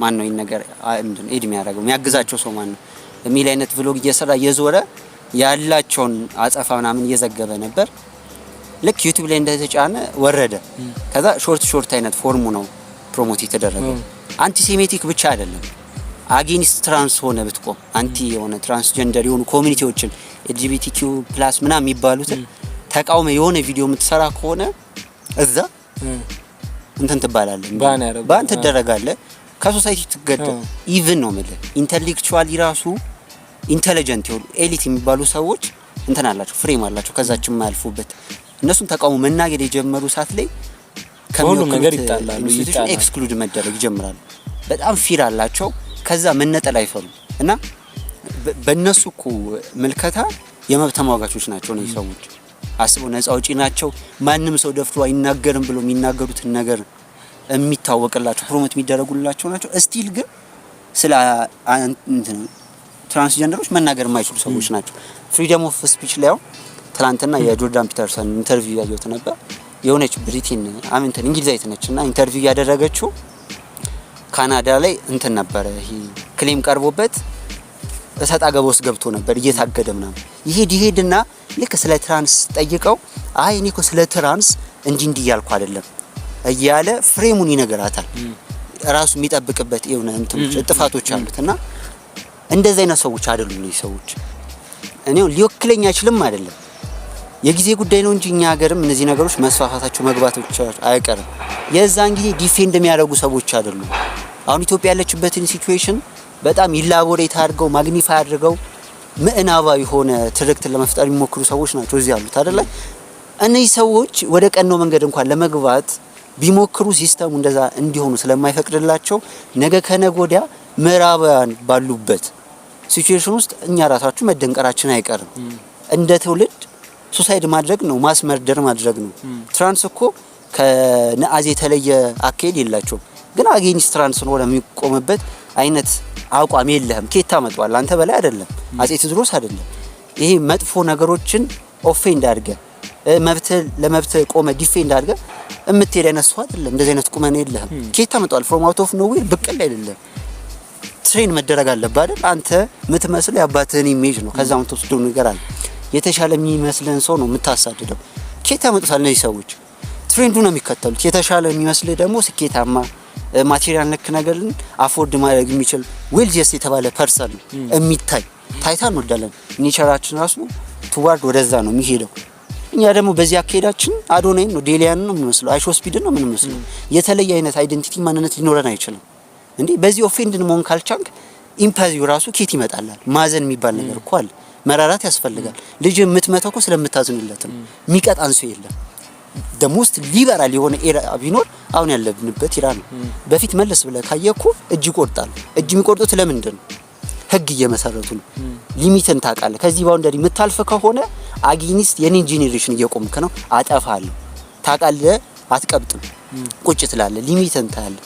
ማን ነው ይሄን ነገር ምንድነው ኤድ የሚያደርገው የሚያግዛቸው ሰው ማን ነው የሚል አይነት ቭሎግ እየሰራ እየዞረ ያላቸውን አጸፋ ምናምን እየዘገበ ነበር። ልክ ዩቲዩብ ላይ እንደተጫነ ወረደ። ከዛ ሾርት አይነት ፎርሙ ነው ፕሮሞት የተደረገው። አንቲሴሜቲክ ብቻ አይደለም አጌንስት ትራንስ ሆነ ብትቆም አንቲ የሆነ ትራንስጀንደር የሆኑ ኮሚኒቲዎችን ኤልጂቢቲኪው+ ምናምን የሚባሉትን ተቃውሞ የሆነ ቪዲዮ የምትሰራ ከሆነ እዛ እንትን ትባላለህ ባን ትደረጋለህ ከሶሳይቲ ትገደል ኢቭን ነው ማለት ኢንተሌክቹዋሊ ራሱ ኢንተለጀንት ይሁን ኤሊት የሚባሉ ሰዎች እንትን አላቸው ፍሬም አላቸው ከዛችም ማልፉበት እነሱን ተቃውሞ መናገር የጀመሩ ሰዓት ላይ ከሁሉም ነገር ይጣላሉ ኤክስክሉድ መደረግ ይጀምራሉ በጣም ፊር አላቸው ከዛ መነጠል አይፈሩ እና በእነሱ እኮ መልከታ የመብት ተሟጋቾች ናቸው ነው ሰዎች አስበው ነፃ አውጪ ናቸው ማንንም ሰው ደፍሮ አይናገርም ብሎ የሚናገሩትን ነገር የሚታወቅላቸው ፕሮሞት የሚደረጉላቸው ናቸው ስቲል ግን ስለ ትራንስጀንደሮች መናገር የማይችሉ ሰዎች ናቸው ፍሪደም ኦፍ ስፒች ላይ ትላንትና የጆርዳን ፒተርሰን ኢንተርቪው ያየሁት ነበር የሆነች ብሪቲን አሜንተን እንግሊዛዊት ነችና ኢንተርቪው ያደረገችው ካናዳ ላይ እንትን ነበር ይሄ ክሌም ቀርቦበት እሰጣ ገበውስ ገብቶ ነበር እየታገደ ምናምን ይሄድና ልክ ስለ ትራንስ ጠይቀው አይ እኔ እኮ ስለ ትራንስ እንጂ ያልኩ አይደለም እያለ ፍሬሙን ይነግራታል ራሱ የሚጠብቅበት የሆነ እንትኖች ጥፋቶች አሉትና እንደዛ አይነት ሰዎች አይደሉም ነው ሰዎች እኔው ሊወክለኛ አይችልም አይደለም የጊዜ ጉዳይ ነው እንጂ እኛ ሀገርም እነዚህ ነገሮች መስፋፋታቸው መግባቶች አይቀርም የዛን ጊዜ ዲፌንድ የሚያደርጉ ሰዎች አይደሉም አሁን ኢትዮጵያ ያለችበትን ሲቹዌሽን በጣም ኢላቦሬት አድርገው ማግኒፋይ አድርገው ምዕናባዊ ሆነ ትርክት ለመፍጠር የሚሞክሩ ሰዎች ናቸው እዚህ ያሉት አይደለ እነዚህ ሰዎች ወደ ቀነው መንገድ እንኳን ለመግባት ቢሞክሩ ሲስተሙ እንደዛ እንዲሆኑ ስለማይፈቅድላቸው ነገ ከነጎዲያ ምዕራባውያን ባሉበት ሲቹዌሽን ውስጥ እኛ ራሳችን መደንቀራችን አይቀርም እንደ ትውልድ ሱሳይድ ማድረግ ነው ማስመርደር ማድረግ ነው ትራንስ እኮ ከነአዝ የተለየ አካሄድ የላቸው ግን አጌንስት ትራንስ ነው ለሚቆምበት አይነት አቋም የለህም ኬታ መጥቷል አንተ በላይ አይደለም አጼ ቴዎድሮስ አይደለም ይሄ መጥፎ ነገሮችን ኦፌንድ አድርገ መብት ለመብት ቆመ ዲፌንድ አድርገ እምትሄድ አይነስው አይደለም እንደዚህ አይነት ቁመና የለህም ኬታ መጥቷል ፍሮም አውት ኦፍ ኖዌር ብቅል አይደለም ትሬን መደረግ አለበት አይደል አንተ የምትመስለው ያባትህን ኢሜጅ ነው ከዛው ተወስዶ ነገር አለ የተሻለ የሚመስለን ሰው ነው የምታሳድደው ኬታ መጥቷል እነዚህ ሰዎች ትሬንዱ ነው የሚከተሉት የተሻለ የሚመስልህ ደግሞ ስኬታማ ማቴሪያል ነክ ነገርን አፎርድ ማድረግ የሚችል ዌልዚየስ የተባለ ፐርሰን የሚታይ ታይታን ወደለን ኔቸራችን ራሱ ትዋርድ ወደዛ ነው የሚሄደው እኛ ደግሞ በዚህ አካሄዳችን አዶናይ ነው ዴሊያን ነው የምንመስለው አይሾስፒድ ነው የምንመስለው የተለየ አይነት አይደንቲቲ ማንነት ሊኖረን አይችልም እንዴ በዚህ ኦፌንድን መሆን ካልቻንክ ኢምፓዚው ራሱ ኬት ይመጣላል ማዘን የሚባል ነገር እኮ አለ መራራት ያስፈልጋል ልጅ የምትመተው ስለምታዝንለት ነው የሚቀጣን ሰው የለም ደሞስት ሊበራል የሆነ ኤራ ቢኖር አሁን ያለብንበት ኢራን በፊት መለስ ብለ ካየኩ እጅ ይቆርጣል እጅ የሚቆርጡት ለምንድን ነው ህግ እየመሰረቱ ነው ሊሚትን ታቃለ ከዚህ ባውንደሪ መታልፈ ከሆነ አጊኒስት የኔን ጄኔሬሽን እየቆምከ ነው አጠፋለሁ ታቃለ አትቀብጥም ቁጭ ትላለ ሊሚትን ታያለ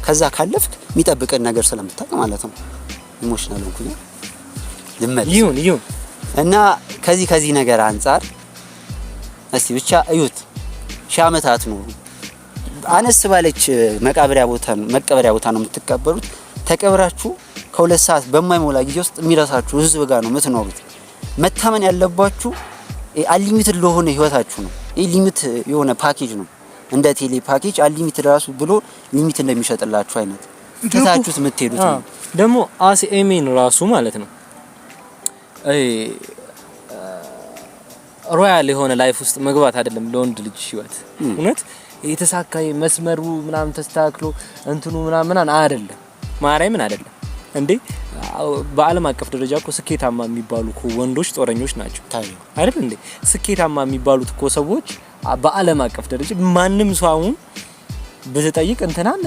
ከዛ ካለፍክ የሚጠብቀን ነገር ስለምታውቅ ማለት ነው ኢሞሽናል ሆንኩኝ ልመል ይሁን እና ከዚህ ነገር አንፃር እስቲ ብቻ እዩት ሺህ ዓመታት ነው አነስ ባለች መቃብሪያ ቦታ ነው የምትቀበሩት ተቀብራችሁ ከሁለት ሰዓት በማይሞላ ጊዜ ውስጥ የሚራሳችሁ ህዝብ ጋር ነው የምትኖሩት መታመን ያለባችሁ አንሊሚትድ ለሆነ ህይወታችሁ ነው ይሄ ሊሚት የሆነ ፓኬጅ ነው እንደ ቴሌ ፓኬጅ አንሊሚትድ ራሱ ብሎ ሊሚት እንደሚሸጥላችሁ አይነት ተታችሁት የምትሄዱት ነው ደግሞ አስ ኤሜን ራሱ ማለት ነው ሮያል የሆነ ላይፍ ውስጥ መግባት አይደለም ለወንድ ልጅ ህይወት እውነት የተሳካይ መስመሩ ምናምን ተስተካክሎ እንትኑ ምናምን አይደለም ማርያምን አይደለም እንዴ በአለም አቀፍ ደረጃ እኮ ስኬታማ የሚባሉ እኮ ወንዶች ጦረኞች ናቸው አይደል እንዴ ስኬታማ የሚባሉት እኮ ሰዎች በአለም አቀፍ ደረጃ ማንም ሰው አሁን በተጠይቅ እንትናን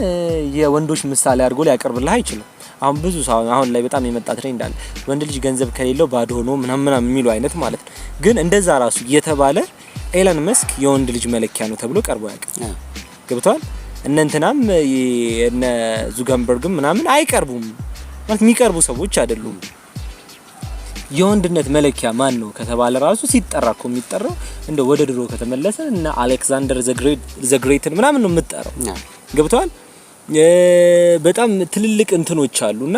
የወንዶች ምሳሌ አድርጎ ሊያቀርብልህ አይችልም አሁን ብዙ ሰው አሁን ላይ በጣም የመጣ ትሬንድ አለ ወንድ ልጅ ገንዘብ ከሌለው ባዶ ሆኖ ምናምን የሚሉ አይነት ማለት ነው ግን እንደዛ ራሱ እየተባለ ኤለን መስክ የወንድ ልጅ መለኪያ ነው ተብሎ ቀርቦ ያውቃል ገብቷል እነንተናም እነ ዙገንበርግም ምናምን አይቀርቡም ማለት የሚቀርቡ ሰዎች አይደሉም የወንድነት መለኪያ ማን ነው ከተባለ ራሱ ሲጠራኮ የሚጠራው እንደ ወደ ድሮ ከተመለሰ እና አሌክሳንደር ዘ ግሬትን ምናምን ነው የምትጠራው ገብቷል በጣም ትልልቅ እንትኖች አሉና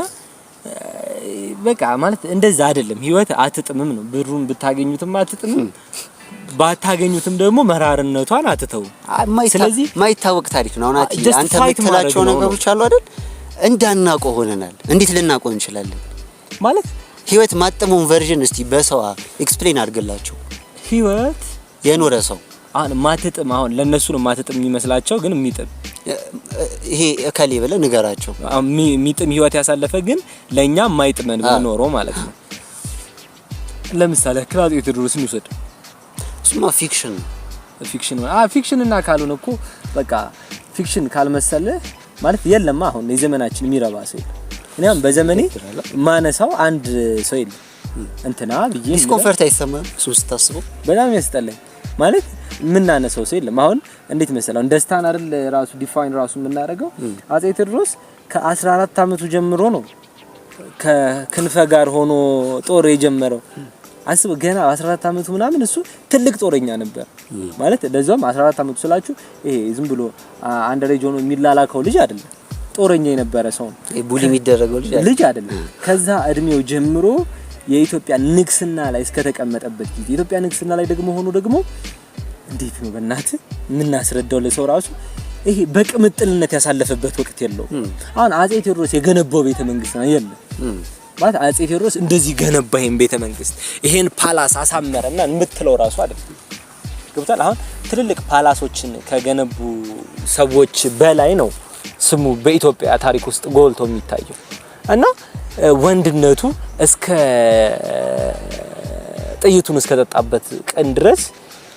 በቃ ማለት እንደዛ አይደለም ህይወት አትጥምም ነው ብሩን ብታገኙትም አትጥምም ባታገኙትም ደግሞ መራርነቷን አትተው ስለዚህ ማይታወቅ ታሪክ ነው አንተ የምትላቸው ነገሮች አሉ አይደል እንዳናቆ ሆነናል እንዴት ልናቆ እንችላለን ማለት ህይወት ማጥሙን ቨርዥን እስቲ በሰዋ ኤክስፕሌን አድርግላችሁ ህይወት የኖረ ሰው አሁን ማትጥም አሁን ለነሱ ነው ማትጥም የሚመስላቸው ግን የሚጥም ይሄ እከሌ ብለህ ንገራቸው የሚጥም ህይወት ያሳለፈ ግን ለኛ ማይጥመን ቢኖር ማለት ነው። ለምሳሌ ክላውድ ቴዎድሮስ እንውሰድ። እሱማ ፊክሽን ፊክሽንና ካልሆነ እኮ በቃ ፊክሽን ካልመሰለ ማለት የለም። አሁን የዘመናችን የሚረባ ሰው እኔም በዘመኔ ማነሳው አንድ ሰው የለም እንትና ብዬ ዲስኮምፈርት አይሰማም እሱ ስታስበው በጣም ያስጠላኝ ማለት ምን አነሳው ሰው የለም። አሁን እንዴት መሰለው ደስታን አይደል ራሱ ዲፋይን ራሱ የምናደርገው አጼ ቴዎድሮስ ከ14 አመቱ ጀምሮ ነው ከክንፈ ጋር ሆኖ ጦር የጀመረው። አስበው ገና 14 አመቱ ምናምን እሱ ትልቅ ጦረኛ ነበር ማለት ለዛም 14 አመቱ ስላችሁ ይሄ ዝም ብሎ አንድ ልጅ ሆኖ የሚላላከው ልጅ አይደለም። ጦረኛ የነበረ ሰው ነው። ቡሊ የሚደረገው ልጅ አይደለም። ከዛ እድሜው ጀምሮ የኢትዮጵያ ንግስና ላይ እስከተቀመጠበት ጊዜ ኢትዮጵያ ንግስና ላይ ደግሞ ሆኖ ደግሞ እንዴት ነው በእናትህ ምን አስረዳው ለሰው ራሱ ይሄ በቅምጥልነት ያሳለፈበት ወቅት የለው። አሁን አጼ ቴዎድሮስ የገነባው ቤተ መንግስት ነው የለም ማለት አጼ ቴዎድሮስ እንደዚህ ገነባ ይሄን ቤተ መንግስት ይሄን ፓላስ አሳመረና እንምትለው ራሱ አይደለም። ገብቷል። አሁን ትልልቅ ፓላሶችን ከገነቡ ሰዎች በላይ ነው ስሙ በኢትዮጵያ ታሪክ ውስጥ ጎልቶ የሚታየው እና ወንድነቱ እስከ ጥይቱን እስከተጣበት ቀን ድረስ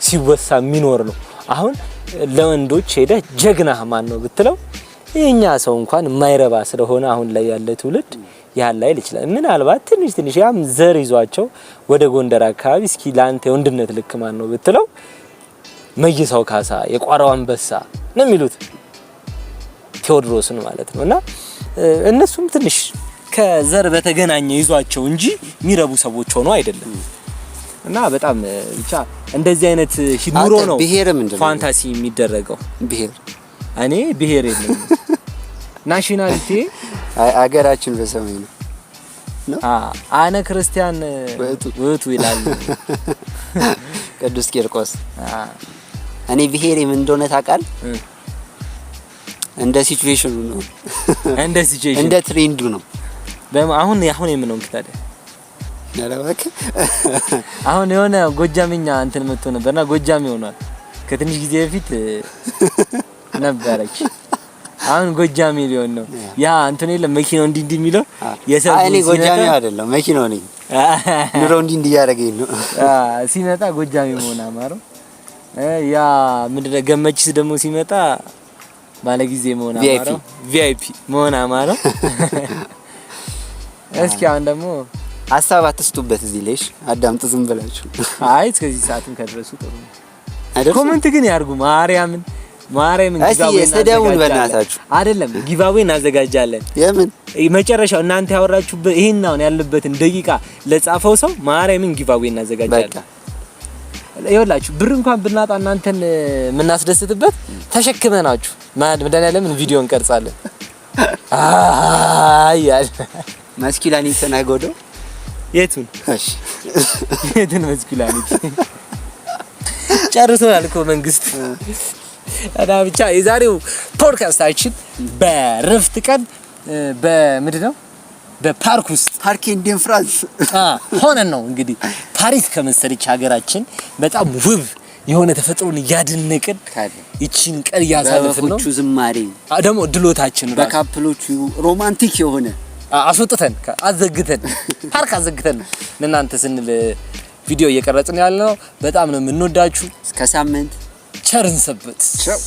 ሲወሳ የሚኖር ነው። አሁን ለወንዶች ሄደ ጀግና ማን ነው ብትለው የኛ ሰው እንኳን የማይረባ ስለሆነ አሁን ላይ ያለ ትውልድ ያለ አይል ይችላል። ምናልባት ትንሽ ያም ዘር ይዟቸው ወደ ጎንደር አካባቢ እስኪ ላንተ የወንድነት ልክ ማን ነው ብትለው መይሳው ካሳ የቋራው አንበሳ ነው የሚሉት ቴዎድሮስን ማለት ነውና እነሱም ትንሽ ከዘር በተገናኘ ይዟቸው እንጂ የሚረቡ ሰዎች ሆኖ አይደለም። እና በጣም ብቻ እንደዚህ አይነት ኑሮ ነው ፋንታሲ የሚደረገው። እኔ ብሄር የለም ናሽናሊቲ አገራችን በሰማይ ነው። አነ ክርስቲያን ወቱ ይላል ቅዱስ ቂርቆስ። እኔ ብሄር ምን እንደሆነ ታውቃለህ? እንደ ሲቹዌሽኑ ነው እንደ ትሬንዱ ነው። አሁን የምነው እንክታደ አሁን የሆነ ጎጃምኛ እንትን መጥቶ ነበርና ጎጃም ይሆናል ከትንሽ ጊዜ በፊት ነበረች። አሁን ጎጃም ሊሆን ነው ያ እንትን የለም መኪናው እንዲ የሚለው የሰው እኔ ጎጃም አይደለም መኪናው ነኝ ኑሮ እንዲ ያደረገኝ ነው። ሲመጣ ጎጃም መሆን አማረው። ያ ምንድነው ገመችስ ደግሞ ሲመጣ ባለ ጊዜ መሆን አማረው ቪአይፒ መሆን አማረው። እስኪ አሁን ደግሞ ሐሳብ አትስጡበት እዚህ ላይሽ አዳምጡ ዝም ብላችሁ። አይ እስከዚህ ሰዓትም ከደረሱ ጥሩ ነው። ኮሜንት ግን ያርጉ ማርያምን ጊቫዌ ሰደውን በእናታችሁ አይደለም ጊቫዌ እናዘጋጃለን። የምን መጨረሻው እናንተ ያወራችሁበት ይሄን ነው ያለበትን ደቂቃ ለጻፈው ሰው ማርያምን ጊቫዌ እናዘጋጃለን። ይኸውላችሁ ብር እንኳን ብናጣ እናንተን የምናስደስትበት ተሸክመናችሁ መድኃኒዓለም ቪዲዮ እንቀርጻለን። አያል ማስኩላኒቲ ተናጎዶ የቱን ማስኩላኒቲ ጨርሶናል እኮ መንግስት። እና ብቻ የዛሬው ፖድካስታችን በረፍት ቀን በምንድነው በፓርክ ውስጥ ፓርክ ኢን ፍራንስ ሆነን ነው እንግዲህ ፓሪስ ከመሰለች ሀገራችን በጣም ውብ የሆነ ተፈጥሮን ያድንቅን እቺን ቀን ያሳለፍን ነው። በወፎቹ ዝማሬ ደግሞ ድሎታችን ነው በካፕሎቹ ሮማንቲክ የሆነ አስወጥተን አዘግተን ፓርክ አዘግተን ለናንተ ስንል ቪዲዮ እየቀረጽን ያለነው። በጣም ነው የምንወዳችሁ። እስከ ሳምንት ቸርን ሰበት ቻው